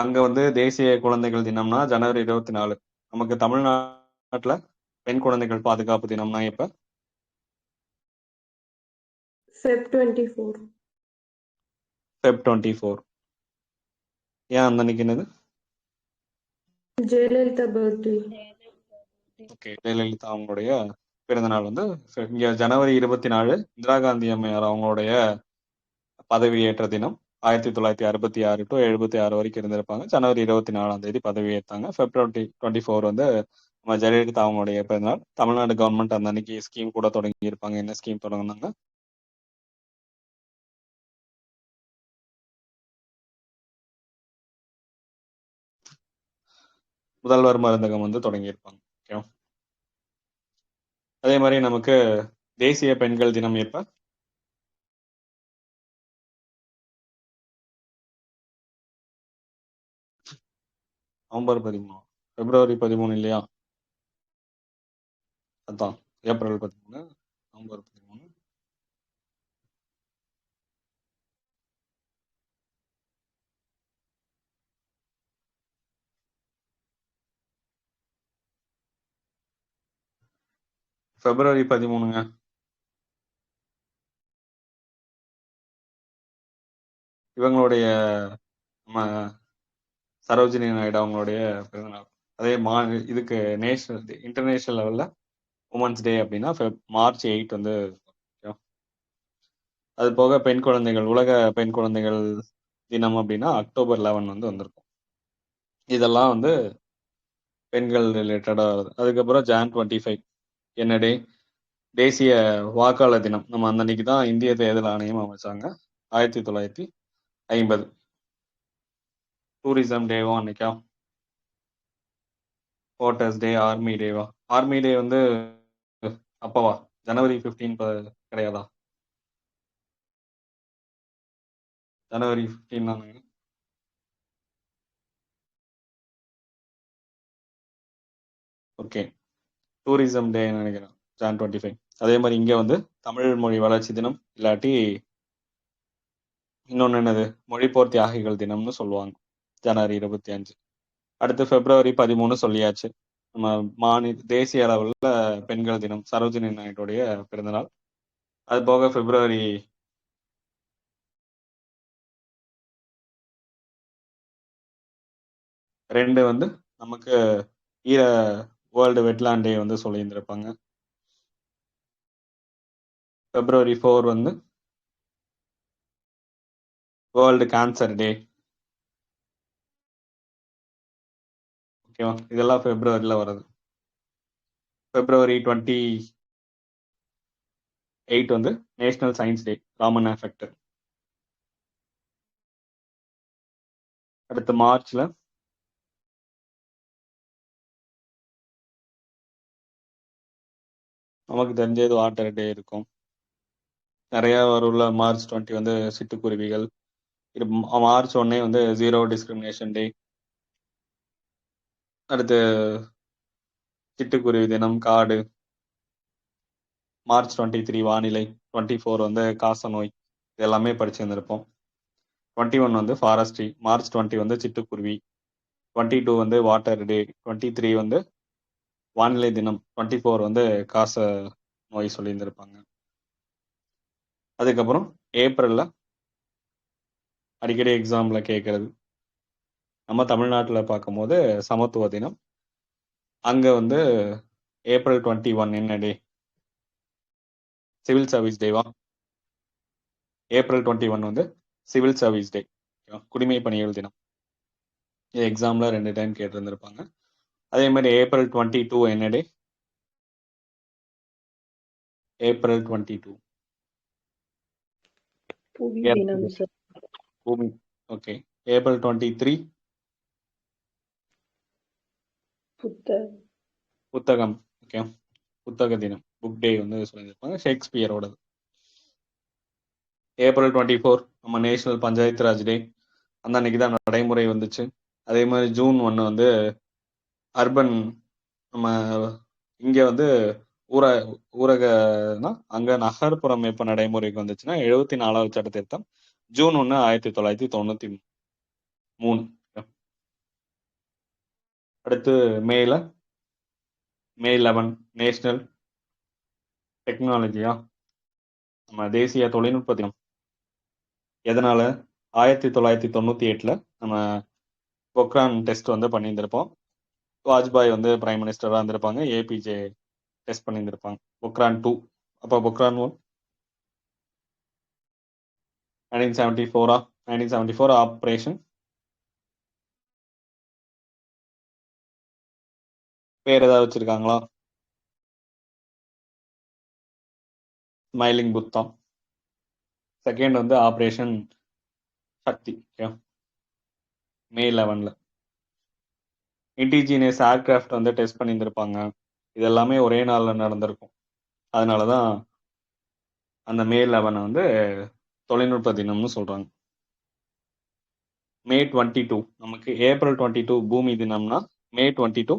அங்க வந்து தேசிய குழந்தைகள் தினம்னா ஜனவரி 24. நமக்கு தமிழ்நாட்டுல பெண் குழந்தைகள் பாதுகாப்பு தினம்னா எப்ப? Feb 24. Feb 24. ஏன் அந்த அன்னைக்கு என்னது? Jayalalitha birthday. ஓகே, ஜெயலலிதா அவங்களுடைய பிறந்த நாள் வந்து இங்க ஜனவரி 24 இந்திரா காந்தி அம்மையார் அவங்களுடைய பதவியேற்ற தினம். 1966 டு 76 வரைக்கும் இருந்திருப்பாங்க. ஜனவரி 24ஆம் தேதி பதவியேற்றாங்க. February 24 வந்து நம்ம ஜெயலலிதா அவங்களுடைய பிறந்தநாள். தமிழ்நாடு கவர்மெண்ட் அந்த அன்னைக்கு ஸ்கீம் கூட தொடங்கி இருப்பாங்க. என்ன ஸ்கீம் தொடங்கினாங்க? முதல்வர் மருந்தகம் வந்து தொடங்கியிருப்பாங்க. ஓகே, அதே மாதிரி நமக்கு தேசிய பெண்கள் தினம் எப்ப? நவம்பர் 13. February 13 இல்லையா? அதான் ஏப்ரல் 13, நவம்பர் 13. February 13ங்க. இவங்களுடைய நம்ம சரோஜினி நாயுடு அவங்களுடைய பிறந்தநாள். அதே இதுக்கு நேஷனல் இன்டர்நேஷனல் லெவல்ல உமன்ஸ் டே அப்படின்னா March 8 வந்து. okay. அது போக பெண் குழந்தைகள் உலக பெண் குழந்தைகள் தினம் அப்படின்னா October 11 வந்து வந்திருக்கும். இதெல்லாம் வந்து பெண்கள் ரிலேட்டடா வருது. அதுக்கப்புறம் Jan 25 என்ன டே? தேசிய வாக்காளர் தினம். நம்ம அந்த அன்னைக்கு தான் இந்திய தேர்தல் ஆணையம் அமைச்சாங்க. 1950. டூரிசம் டேவும் அன்னைக்கா? ஓட்டர்ஸ் டே, ஆர்மி டேவா? ஆர்மி டே வந்து அப்பவா? ஜனவரி 15 கிடையாதா? ஜனவரி 15 தானுங்க. ஓகே, டூரிசம் டே நினைக்கிறேன் Jan 25. அதே மாதிரி இங்க வந்து தமிழ் மொழி வளர்ச்சி தினம், இல்லாட்டி இன்னொன்னு என்னது, மொழிப்போர் தியாகிகள் தினம்னு சொல்லுவாங்க, ஜனவரி 25. அடுத்து February 13 சொல்லியாச்சு. நம்ம தேசிய அளவில் பெண்கள் தினம், சரோஜினி நாயுடைய பிறந்தநாள். அது போக February 2 வந்து நமக்கு ஈர வேர்ல்டு வெட்லாண்ட் டே வந்து சொல்லியிருந்திருப்பாங்க. February 4 வந்து வேர்ல்டு கேன்சர் டே. ஓகேவா? இதெல்லாம் Februaryல வருது. February 28 வந்து national science day, Raman effect. அடுத்து மார்ச்ல நமக்கு தெரிஞ்சது வாட்டர் டே இருக்கும். நிறைய வரும்ல. March 20 வந்து சிட்டுக்குருவிகள். March 1 வந்து ஜீரோ டிஸ்கிரிமினேஷன் டே. அடுத்து சிட்டுக்குருவி தினம், காடு. March 23 வானிலை. 24 வந்து காச நோய். இது எல்லாமே படிச்சிருந்திருப்போம். 21 வந்து ஃபாரஸ்ட்ரி. March 20 வந்து சிட்டுக்குருவி. 22 வந்து வாட்டர் டே. 23 வந்து வானிலை தினம். 24 வந்து காச நோய் சொல்லியிருந்திருப்பாங்க. அதுக்கப்புறம் ஏப்ரல்ல அடிக்கடி எக்ஸாம்ல கேட்கறது, நம்ம தமிழ்நாட்டில் பார்க்கும்போது சமத்துவ தினம். அங்க வந்து April 21 என்ன டே? சிவில் சர்வீஸ் டேவா? April 21 வந்து சிவில் சர்வீஸ் டே, குடிமை பணிகள் தினம். இது எக்ஸாம்ல 2 டைம் கேட்டிருந்திருப்பாங்க. அதே மாதிரி ஏப்ரல் 22 என்ன டே? ஏப்ரல் 22 புவி தினம் சார். பூமி. ஓகே. ஏப்ரல் 23 புத்தகம். ஓகே, புத்தக தினம், புக் டே வந்து சொல்லியிருப்பாங்க, ஷேக்ஸ்பியரோடது. ஏப்ரல் 24 நம்ம நேஷனல் பஞ்சாயத்து ராஜ் டே. அந்த அன்னைக்கு தான் நடைமுறை வந்துச்சு. அதே மாதிரி ஜூன் 1 வந்து அர்பன், நம்ம இங்க வந்து ஊரகனா அங்க நகர்ப்புறம் எப்ப நடைமுறைக்கு வந்துச்சுன்னா 74வது சட்ட திருத்தம் ஜூன் 1 1993. அடுத்து மே 11 நேஷனல் டெக்னாலஜியா, நம்ம தேசிய தொழில்நுட்ப தினம். எதனால? 1998 நம்ம பொக்ரான் டெஸ்ட் வந்து பண்ணியிருந்திருப்போம். வாஜ்பாய் வந்து பிரைம் மினிஸ்டராக இருந்திருப்பாங்க, ஏபிஜே டெஸ்ட் பண்ணியிருந்திருப்பாங்க. பொக்ரான் 2, அப்போ பொக்ரான் 1 1974 ஆப்ரேஷன். பேர் ஏதாவது வச்சிருக்காங்களா? ஸ்மைலிங் புத்தா. செகண்ட் வந்து ஆப்ரேஷன் சக்தி. மே 11 இண்டிஜினியஸ் ஏர்கிராஃப்ட் வந்து டெஸ்ட் பண்ணியிருந்திருப்பாங்க. இது எல்லாமே ஒரே நாளில் நடந்திருக்கும். அதனால தான் அந்த மே 11 வந்து தொழில்நுட்ப தினம்னு சொல்றாங்க. மே 22 நமக்கு ஏப்ரல் 22 பூமி தினம்னா, மே 22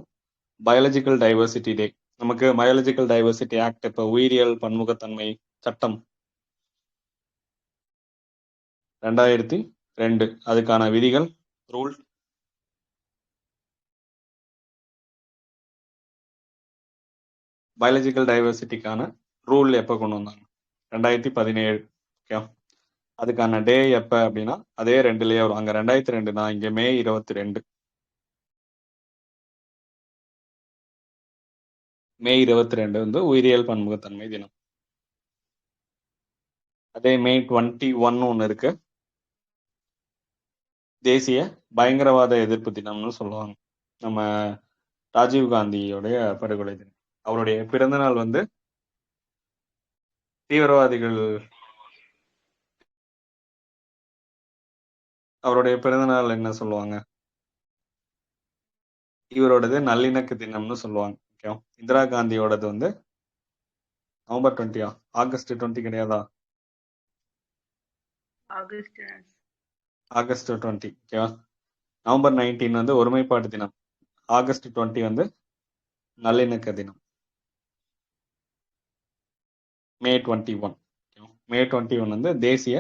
பயாலஜிக்கல் டைவர்சிட்டி டே. நமக்கு பயாலஜிக்கல் டைவர்சிட்டி ஆக்ட், இப்போ உயிரியல் பன்முகத்தன்மை சட்டம் 2002, அதுக்கான விதிகள், ரூல். பயாலஜிக்கல் டைவர்சிட்டிக்கான ரூல் எப்போ கொண்டு வந்தாங்க? 2017. ஓகே, அதுக்கான டே எப்போ அப்படின்னா அதே 2லயே வரும். அங்கே 2002 தான், இங்கே மே 22. மே 22 வந்து உயிரியல் பன்முகத்தன்மை தினம். அதே மே 21 ஒன்று இருக்கு, தேசிய பயங்கரவாத எதிர்ப்பு தினம்னு சொல்லுவாங்க. நம்ம ராஜீவ் காந்தியோடைய படுகொலை தினம். அவருடைய பிறந்த நாள் வந்து தீவிரவாதிகள், அவருடைய பிறந்த நாள் என்ன சொல்லுவாங்க? இவரோடது நல்லிணக்க தினம்னு சொல்லுவாங்க. ஓகே, இந்திரா காந்தியோடது வந்து நவம்பர் 20, ஆகஸ்ட் 20 கிடையாதா? ஆகஸ்ட் 20. ஓகேவா? நவம்பர் 19 வந்து ஒருமைப்பாடு தினம். ஆகஸ்ட் 20 வந்து நல்லிணக்க தினம். மே 21 மே 21 வந்து தேசிய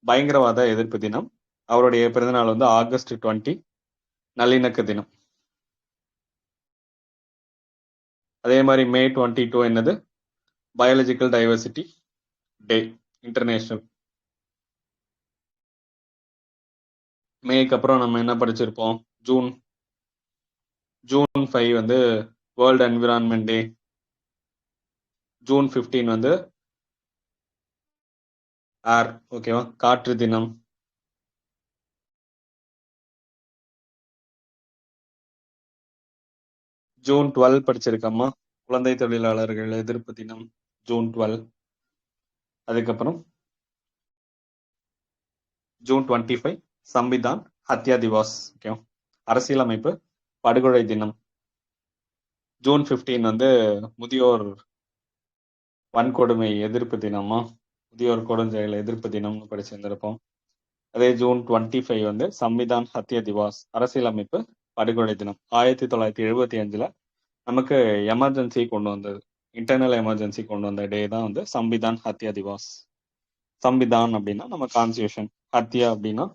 பயங்கரவாத எதிர்ப்பு தினம். அவருடைய பிறந்தநாள் வந்து ஆகஸ்ட் 20, நல்லிணக்க தினம். அதே மாதிரி மே 22 என்னது? பயாலஜிக்கல் டைவர்சிட்டி டே, இன்டர்நேஷனல். மேக்கு அப்புறம் நம்ம என்ன படிச்சிருப்போம்? ஜூன் 5 வந்து வேர்ல்டு என்விரான்மெண்ட் டே. ஜூன் 15 வந்து ஏர், ஓகேவா, காற்று தினம். ஜூன் 12 படிச்சிருக்கம்மா, குழந்தை தொழிலாளர்கள் எதிர்ப்பு தினம், ஜூன் 12. அதுக்கப்புறம் ஜூன் 25 சம்விதான் ஹத்யா திவாஸ், ஓகே, அரசியலமைப்பு படுகொலை தினம். ஜூன் 15 வந்து முதியோர் வன்கொடுமை எதிர்ப்பு தினமா, முதியோர் கொடுஞ்செயல் எதிர்ப்பு தினம்னு படிச்சிருந்திருப்போம். அதே ஜூன் 25 வந்து சம்விதான் ஹத்யா திவாஸ், அரசியலமைப்பு படுகொலை தினம். 1975 நமக்கு எமர்ஜென்சி கொண்டு வந்தது, இன்டர்னல் எமர்ஜென்சி கொண்டு வந்த டே தான் வந்து சம்விதான் ஹத்யா திவாஸ். சம்விதான் அப்படின்னா நம்ம கான்ஸ்டியூஷன், ஹத்யா அப்படின்னா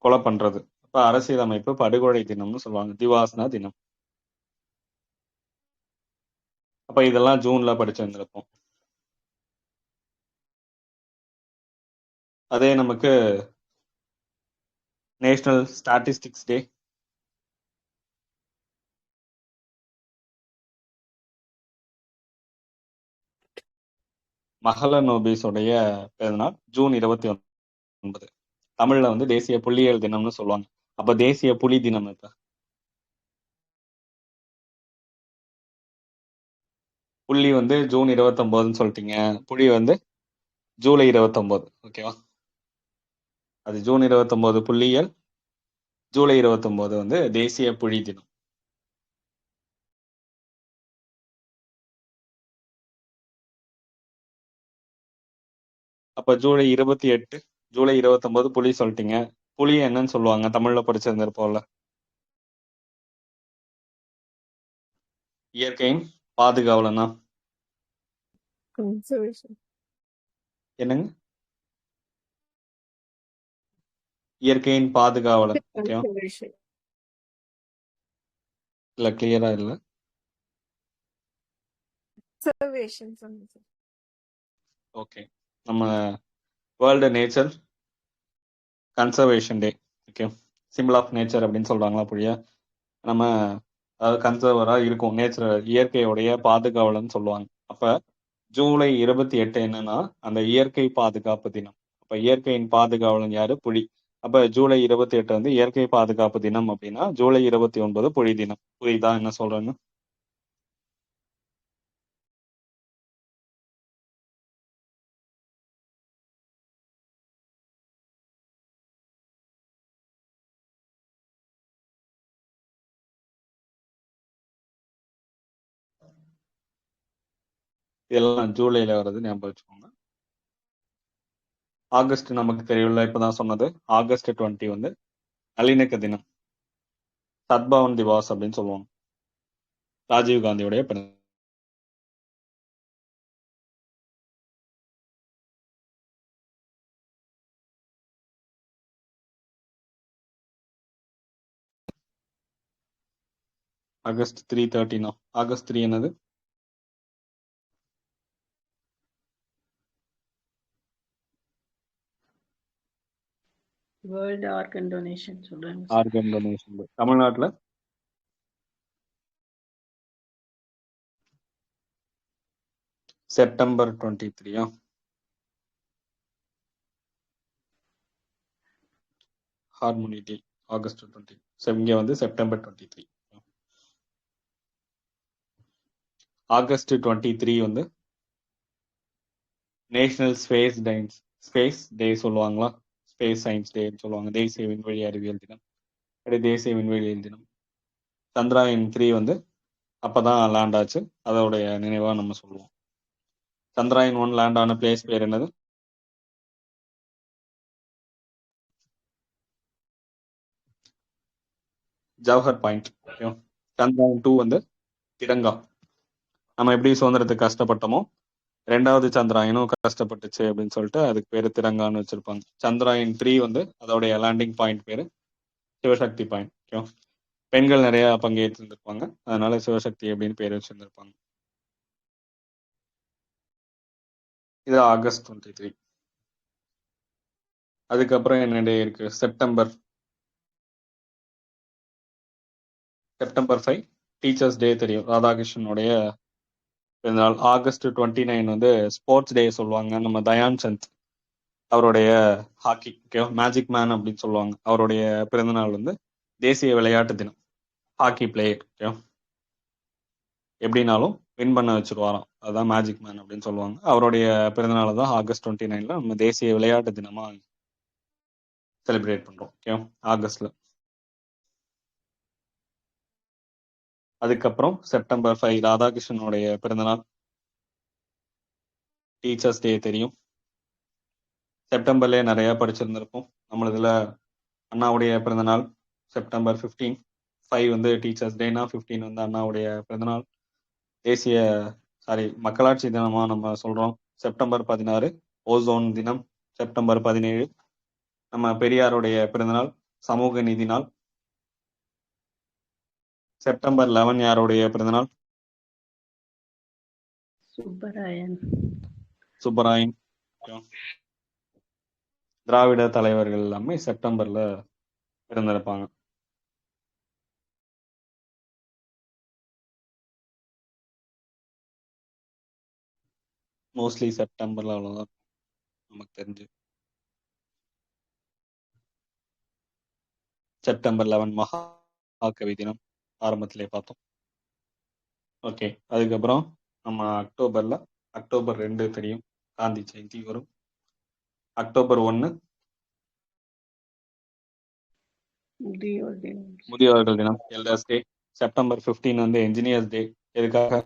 கொலை பண்றது. இப்ப அரசியலமைப்பு படுகொலை தினம்னு சொல்லுவாங்க, திவாஸ்னா தினம். அப்ப இதெல்லாம் ஜூன்ல படிச்சிருந்திருப்போம். அதே நமக்கு நேஷனல் ஸ்டாட்டிஸ்டிக்ஸ் டே, மஹலனோபிஸுடைய பிறந்தநாள் ஜூன் 29. தமிழ்ல வந்து தேசிய புள்ளியியல் தினம்னு சொல்லுவாங்க. அப்ப தேசிய புலி தினம் இப்ப புள்ளி வந்து ஜூன் 29ன்னு சொல்லிட்டீங்க. புலி வந்து ஜூலை 29. ஓகேவா? அது ஜூன் 29 புள்ளியியல், ஜூலை 29 வந்து தேசிய புலி தினம். அப்ப ஜூலை 28, ஜூலை 29 புலி சொல்லிட்டீங்க. புலி என்னன்னு சொல்லுவாங்க? தமிழ்ல படிச்சிருந்திருப்போம்ல. இயற்கையின் பாதுகாவலனா? Conservation. என்னங்க? இயற்கையின் பாதுகாவலன். ஓகேவா? Conservation. இல்ல கிளியரா இல்ல. Conservation. ஓகே. நம்ம world nature conservation day. Okay. Symbol of nature அப்படின்னு சொல்றாங்களா புரிய? நம்ம அதாவது கன்சர்வரா இருக்கும், நேச்சர் இயற்கையுடைய பாதுகாவலன்னு சொல்லுவாங்க. அப்ப ஜூலை 28 என்னன்னா அந்த இயற்கை பாதுகாப்பு தினம். அப்ப இயற்கையின் பாதுகாவலன் யாரு? புலி. அப்ப ஜூலை 28 வந்து இயற்கை பாதுகாப்பு தினம் அப்படின்னா ஜூலை 29 புலி தினம். புரியுதா என்ன சொல்றேன்னு? இதெல்லாம் ஜூலைல வர்றது ஞாபகம் வச்சுக்கோங்க. ஆகஸ்ட் நமக்கு தெரியல, இப்பதான் சொன்னது. ஆகஸ்ட் 20 வந்து நல்லிணக்க தினம், சத்பவன் திவாஸ் அப்படின்னு சொல்லுவாங்க. ராஜீவ் காந்தியுடைய பிறந்த. ஆகஸ்ட் 3/13. ஆகஸ்ட் 3 என்னது? வேர்ல்டு ஆர்கன் டொனேஷன் சொல்றாங்க சார். Organ donation. தமிழ்நாட்டுல செப்டம்பர் 23. ஹார்மோனி டே ஆகஸ்ட் 20. இங்க வந்து செப்டம்பர் 23. ஆகஸ்ட் 23 வந்து நேஷனல் ஸ்பேஸ் டே சொல்லுவாங்களா? ஸ்பேஸ் சயின்ஸ் டேன்னு சொல்லுவாங்க. தேசிய விண்வெளி அறிவியல் தினம், தேசிய விண்வெளியியல் தினம். சந்திராயன் 3 வந்து அப்பதான் லேண்ட் ஆச்சு, அதோடைய நினைவா நம்ம சொல்லுவோம். சந்திராயன் 1 லேண்ட் ஆன பிளேஸ் பேர் என்னது? ஜவஹர் பாயிண்ட். சந்திராயன் 2 வந்து திரங்கா. நம்ம எப்படி சுதந்திரத்துக்கு கஷ்டப்பட்டோமோ ரெண்டாவது சந்திராயனும் கஷ்டப்பட்டுச்சு அப்படின்னு சொல்லிட்டு அதுக்கு பேரு திரங்கான்னு வச்சிருப்பாங்க. சந்திராயன் 3 வந்து அதோடைய லேண்டிங் பாயிண்ட் பேரு சிவசக்தி பாயிண்ட். ஓகே. பெண்கள் நிறைய பங்கேற்றிருந்திருப்பாங்க, அதனால சிவசக்தி அப்படின்னு பேர் வச்சிருந்திருப்பாங்க. இது ஆகஸ்ட் 23. அதுக்கப்புறம் என்ன டே இருக்கு? செப்டம்பர் 5 டீச்சர்ஸ் டே தெரியும், ராதாகிருஷ்ணனுடைய பிறந்தநாள். ஆகஸ்ட் 29 வந்து ஸ்போர்ட்ஸ் டே சொல்லுவாங்க. நம்ம தயான் சந்த் அவருடைய ஹாக்கி, ஓகே, மேஜிக் மேன் அப்படின்னு சொல்லுவாங்க. அவருடைய பிறந்தநாள் வந்து தேசிய விளையாட்டு தினம். ஹாக்கி பிளேயர், ஓகே, எப்படினாலும் வின் பண்ண வச்சிருவாராம், அதுதான் மேஜிக் மேன் அப்படின்னு சொல்லுவாங்க. அவருடைய பிறந்தநாள் தான் ஆகஸ்ட் 29 நம்ம தேசிய விளையாட்டு தினமா செலிப்ரேட் பண்றோம். ஓகே, ஆகஸ்ட்ல. அதுக்கப்புறம் செப்டம்பர் 5 ராதாகிருஷ்ணனுடைய பிறந்தநாள், டீச்சர்ஸ் டே தெரியும். செப்டம்பர்லயே நிறைய படிச்சிருந்திருப்போம். நம்மளதுல அண்ணாவுடைய பிறந்தநாள் செப்டம்பர் 15. 5 வந்து டீச்சர்ஸ் டேனா 15 வந்து அண்ணாவுடைய பிறந்தநாள். தேசிய மக்களாட்சி தினமா நம்ம சொல்றோம். செப்டம்பர் 16 ஓசோன் தினம். செப்டம்பர் 17 நம்ம பெரியாருடைய பிறந்தநாள், சமூக நீதி நாள். செப்டம்பர் 11 யாருடைய பிறந்தநாள்? சுப்பராயன். திராவிட தலைவர்கள் எல்லாமே செப்டம்பர்ல பிறந்திருப்பாங்க. மோஸ்ட்லி செப்டம்பர்ல அவ்வளவுதான் நமக்கு தெரிஞ்சு. செப்டம்பர் 11 மகாகவி தினம் ஆரம்பத்திலே பார்த்தோம். ஓகே, அதுக்கப்புறம் நம்ம அக்டோபர் 2 தெரியும், காந்தி ஜெயந்தி வரும். அக்டோபர் 1 முதியோர் தினம். முதியோர்கள் தினம், எல்டர்ஸ் டே. செப்டம்பர் 15 வந்து என்ஜினியர்ஸ் டே. எதுக்காக?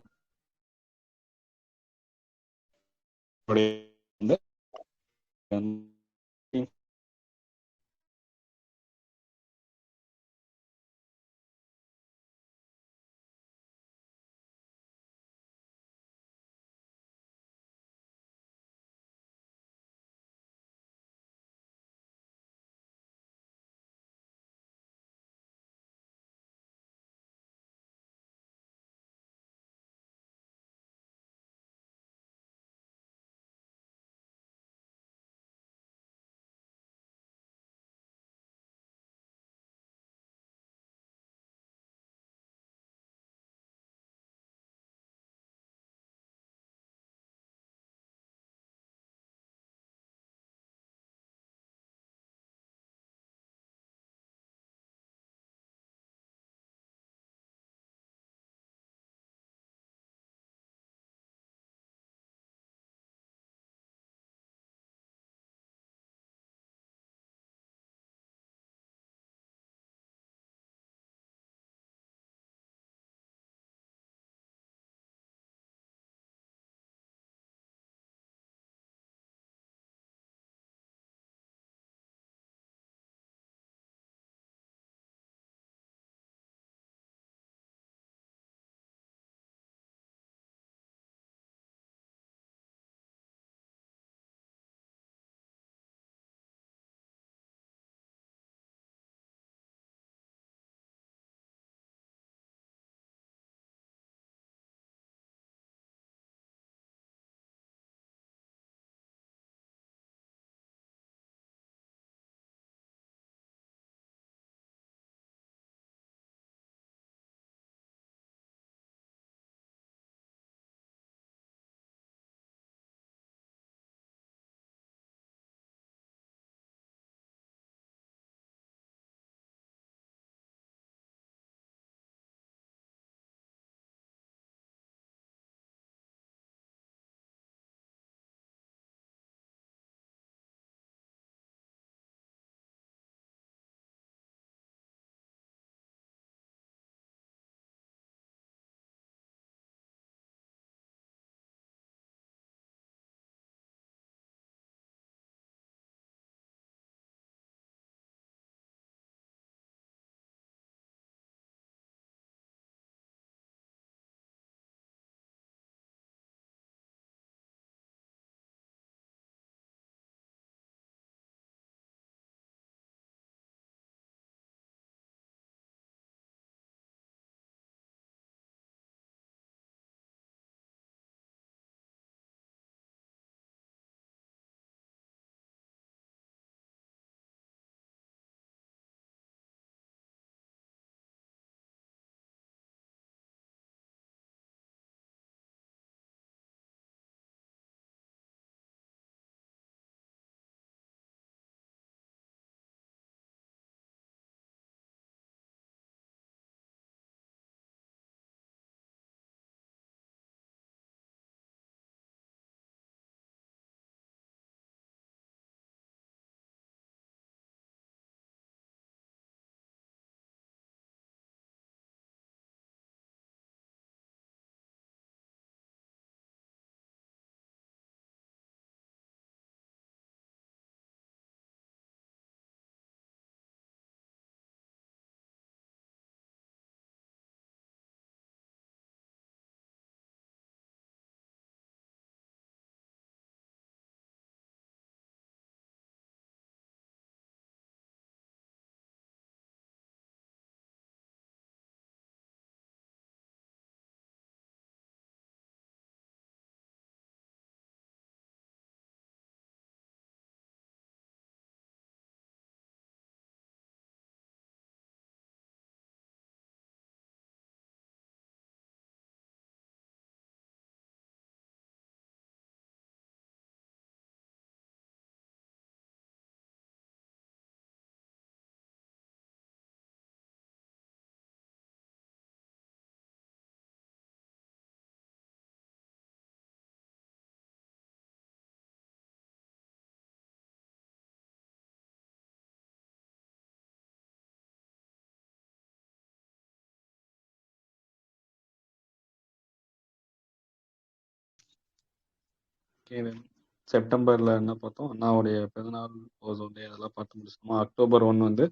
செப்டம்பர்ல என்ன பார்த்தோம்? அண்ணாவுடைய பிறந்தநாள், ஓசோன் டே அதெல்லாம் பார்த்து முடிச்சிட்டோமா? அக்டோபர் 1 வந்து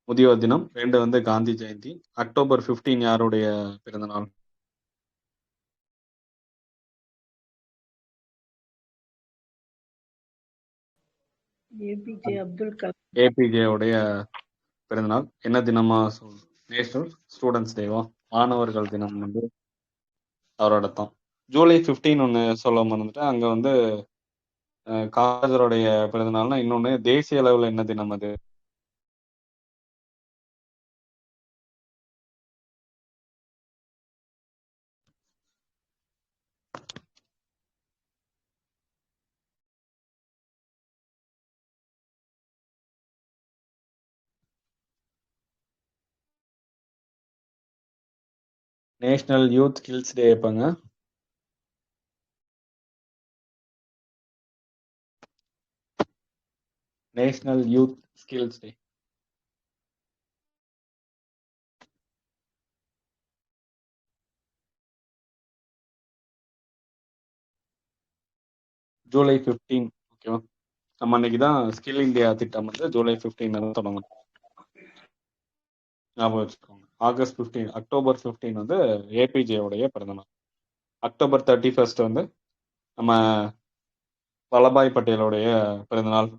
முதியோர் தினம், 2 வந்து காந்தி ஜெயந்தி. அக்டோபர் 15 யாருடைய பிறந்தநாள்? ஏபிஜே அப்துல் கலாம். ஏபிஜே உடைய பிறந்தநாள். என்ன தினமா? National students டேவா? மாணவர்கள் தினம் வந்து அவரோட தான். ஜூலை 15 ஒன்று சொல்ல மறந்துட்டேன். அங்க வந்து காமராஜருடைய பிறந்தநாள்னா இன்னொன்னு தேசிய அளவில் என்ன தினம் அது? நேஷனல் யூத் ஸ்கில்ஸ் டே எப்பங்க? நேஷனல் யூத் ஸ்கில்ஸ் டே ஜூலை 15. ஓகேவா? நம்ம அன்னைக்கு தான் ஸ்கில் இந்தியா திட்டம் வந்து ஜூலை 15 தான் தொடங்கணும். ஞாபகம் வச்சுக்கோங்க. ஆகஸ்ட் 15, அக்டோபர் 15 வந்து ஏபிஜே உடைய பிறந்தநாள். அக்டோபர் 31 வந்து நம்ம வல்லபாய் பட்டேலுடைய பிறந்தநாள்.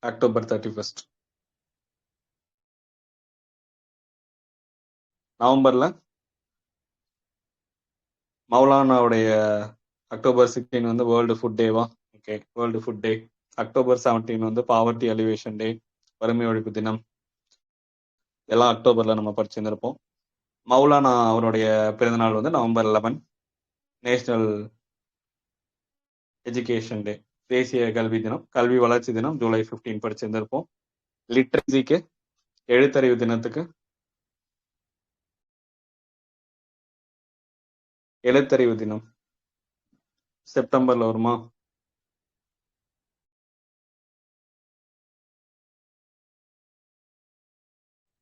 அக்டோபர் 31. நவம்பர்ல மௌலானாவுடைய அக்டோபர் 16 வந்து வேர்ல்டு ஃபுட் டேவா? Okay, world food day. October 17 வந்து பாவர்ட்டி அலிவேஷன் டே, வறுமை ஒழிப்பு தினம். எல்லாம் அக்டோபர்ல நம்ம படிச்சிருந்திருப்போம். மௌலானா அவருடைய பிறந்தநாள் வந்து நவம்பர் 11, நேஷனல் எஜுகேஷன் டே, தேசிய கல்வி தினம். கல்வி வளர்ச்சி தினம் ஜூலை 15 படிச்சிருந்திருப்போம். லிட்ரஸிக்கு, எழுத்தறிவு தினத்துக்கு, எழுத்தறிவு தினம் செப்டம்பர்ல வருமா?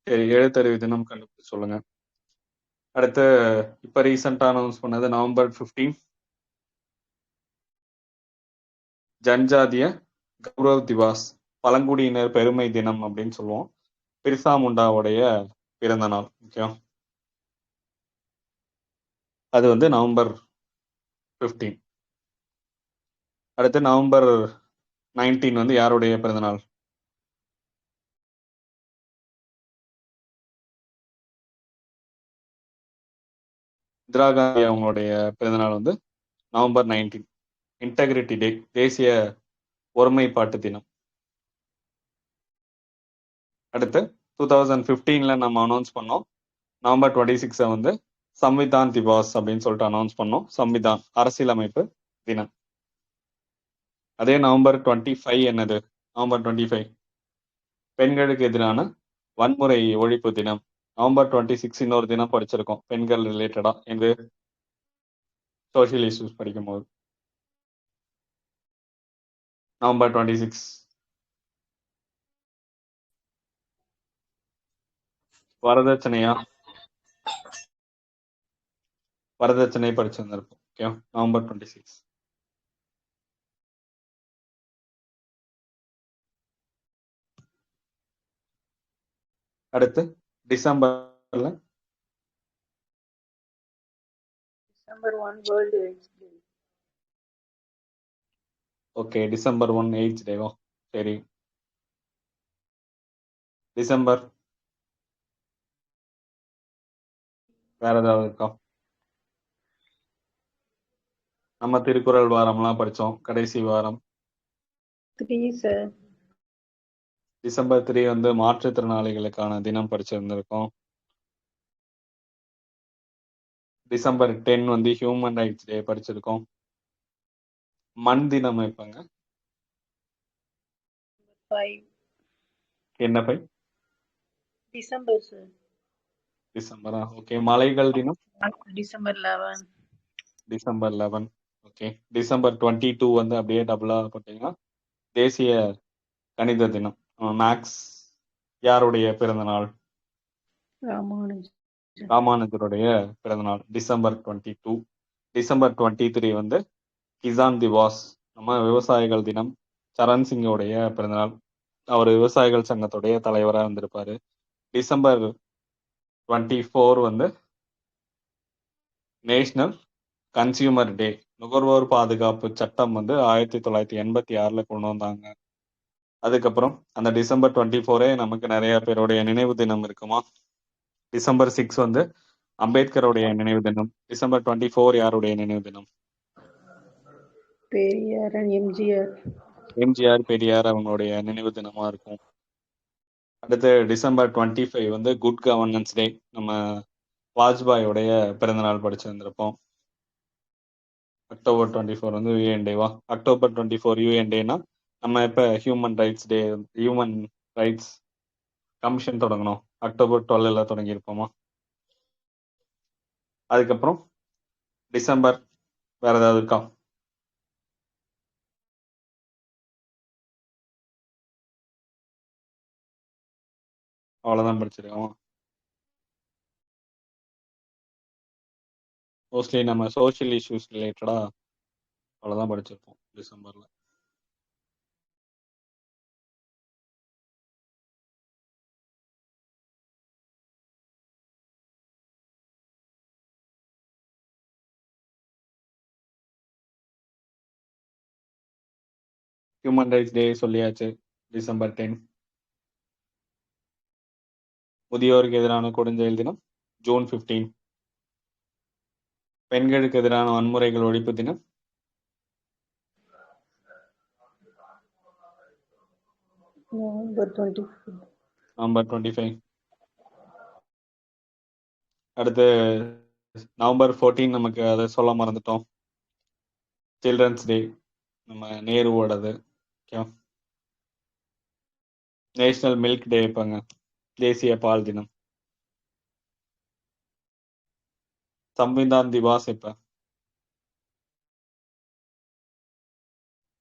சரி, எழுத்தறிவு தினம் கண்டுபிடிச்சு சொல்லுங்க. அடுத்து இப்ப ரீசெண்டா அனௌன்ஸ் பண்ணது நவம்பர் 15 ஜன்ஜாதிய கௌரவ் திவாஸ், பழங்குடியினர் பெருமை தினம் அப்படின்னு சொல்லுவோம். பிர்சா முண்டாவுடைய பிறந்த நாள். ஓகே, அது வந்து நவம்பர் 15. அடுத்து நவம்பர் 19 வந்து யாருடைய பிறந்தநாள்? இந்திரா காந்தி அவங்களுடைய பிறந்தநாள் வந்து நவம்பர் 19, இன்டெகிரிட்டி டே, தேசிய ஒருமைப்பாட்டு தினம். அடுத்து 2015ல நம்ம அனௌன்ஸ் பண்ணோம் நவம்பர் 26 வந்து சம்விதான் திவாஸ் அப்படின்னு சொல்லிட்டு அனௌன்ஸ் பண்ணோம். சம்விதான், அரசியலமைப்பு தினம். அதே நவம்பர் 25 என்னது? நவம்பர் 25 பெண்களுக்கு எதிரான வன்முறை ஒழிப்பு தினம். நவம்பர் 26 இன்னொரு தினம் படிச்சிருக்கோம் பெண்கள் ரிலேட்டடா, எங்க சோஷியல் இஷ்யூஸ் படிக்கும் போது. நவம்பர் 26 வரதட்சணையா? வரதட்சணை படிச்சிருந்திருப்போம். Okay, November 26. அடுத்து டிசம்பர்ல December 1 world AIDS day. Okay, December 1 AIDS டேவா? சரி, டிசம்பர் வேற ஏதாவது இருக்கா? நம்ம திருக்குறள் வாரம்லாம் படிச்சோம் கடைசி வாரம். 3 சார். டிசம்பர் 3 வந்து மாற்றுத்திறனாளிகளுக்கான தினம் படிச்சிருந்திருக்கோம். டிசம்பர் 10 வந்து ஹியூமன் ரைட்ஸ் டே படிச்சிருக்கோம். மண் தினம் வைப்பாங்க. 5 என்ன பை? December sir. டிசம்பரா? ஓகே. மலைகள் தினம் டிசம்பர் 11. டிசம்பர் 11. ஓகே. டிசம்பர் 22 வந்து அப்படியே டபுளா போட்டீங்கன்னா தேசிய கணித தினம். மேக்ஸ் யாருடைய பிறந்த நாள்? ராமானுஜ். ராமானுஜருடைய பிறந்த நாள் டிசம்பர் 22. டிசம்பர் 23 வந்து கிசான் திவாஸ், நம்ம விவசாயிகள் தினம். சரண் சிங்கோடைய பிறந்தநாள். அவர் விவசாயிகள் சங்கத்துடைய தலைவரா இருந்திருப்பாரு. டிசம்பர் 24 வந்து நேஷனல் கன்சியூமர் டே. நுகர்வோர் பாதுகாப்பு சட்டம் வந்து 1986 கொண்டு வந்தாங்க. அதுக்கப்புறம் அந்த டிசம்பர் 24 நமக்கு நிறைய பேருடைய நினைவு தினம் இருக்குமா. டிசம்பர் 6 வந்து அம்பேத்கருடைய நினைவு தினம். டிசம்பர் 24 யாருடைய நினைவு தினம்? பெரியார் and எம்ஜிஆர். எம்ஜிஆர், பெரியார் அவங்களுடைய நினைவு தினமா இருக்கும். அடுத்து டிசம்பர் 25 வந்து குட் கவர்னன்ஸ் டே. நம்ம வாஜ்பாயோடைய பிறந்தநாள் படிச்சிருந்திருப்போம். அக்டோபர் 24 வந்து யூஎன் டேவா? அக்டோபர் 24 யூஎன் டேனா நம்ம இப்ப human rights day, human rights commission தொடங்கணும். அக்டோபர் 12 தொடங்கியிருப்போமா? அதுக்கப்புறம் டிசம்பர் வேற ஏதாவது இருக்கா? அவ்வளவுதான் படிச்சிருக்கோம். மோஸ்ட்லி நம்ம சோஷியல் இஷ்யூஸ் ரிலேட்டடா அவ்வளவுதான் படிச்சிருப்போம் டிசம்பர்ல. ஹியூமன் ரைட்ஸ் டே சொல்லியாச்சு. டிசம்பர் 10. முதியோருக்கு எதிரான கொடுஞ்செயல் தினம் ஜூன் 15. பெண்களுக்கு எதிரான வன்முறைகள் ஒழிப்பு தினம் நவம்பர் 24. நவம்பர் 25. அடுத்து நவம்பர் 14 நமக்கு அதை சொல்ல மறந்துட்டோம். சில்ட்ரன்ஸ் டே, நம்ம நேருவோடது. நேஷனல் மில்க் டே இப்பங்க, தேசிய பால் தினம். சம்விதான் திவாஸ் இப்ப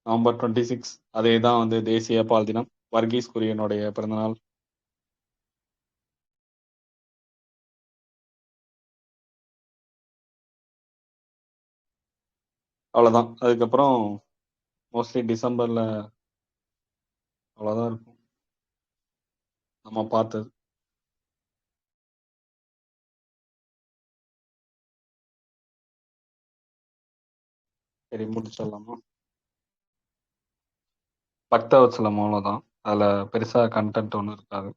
நவம்பர் 26. அதே தான் வந்து தேசிய பால் தினம். வர்கீஸ் குரியனுடைய பிறந்தநாள். அவ்வளவுதான். அதுக்கப்புறம் மோஸ்ட்லி டிசம்பர்ல அவ்வளவுதான் இருக்கும் நம்ம பார்த்தது. சரி, முடிச்சிடலாமா? பக்தவத்சலம் அவ்வளவுதான். அதுல பெருசா கண்டென்ட் ஒன்றும் இருக்காது.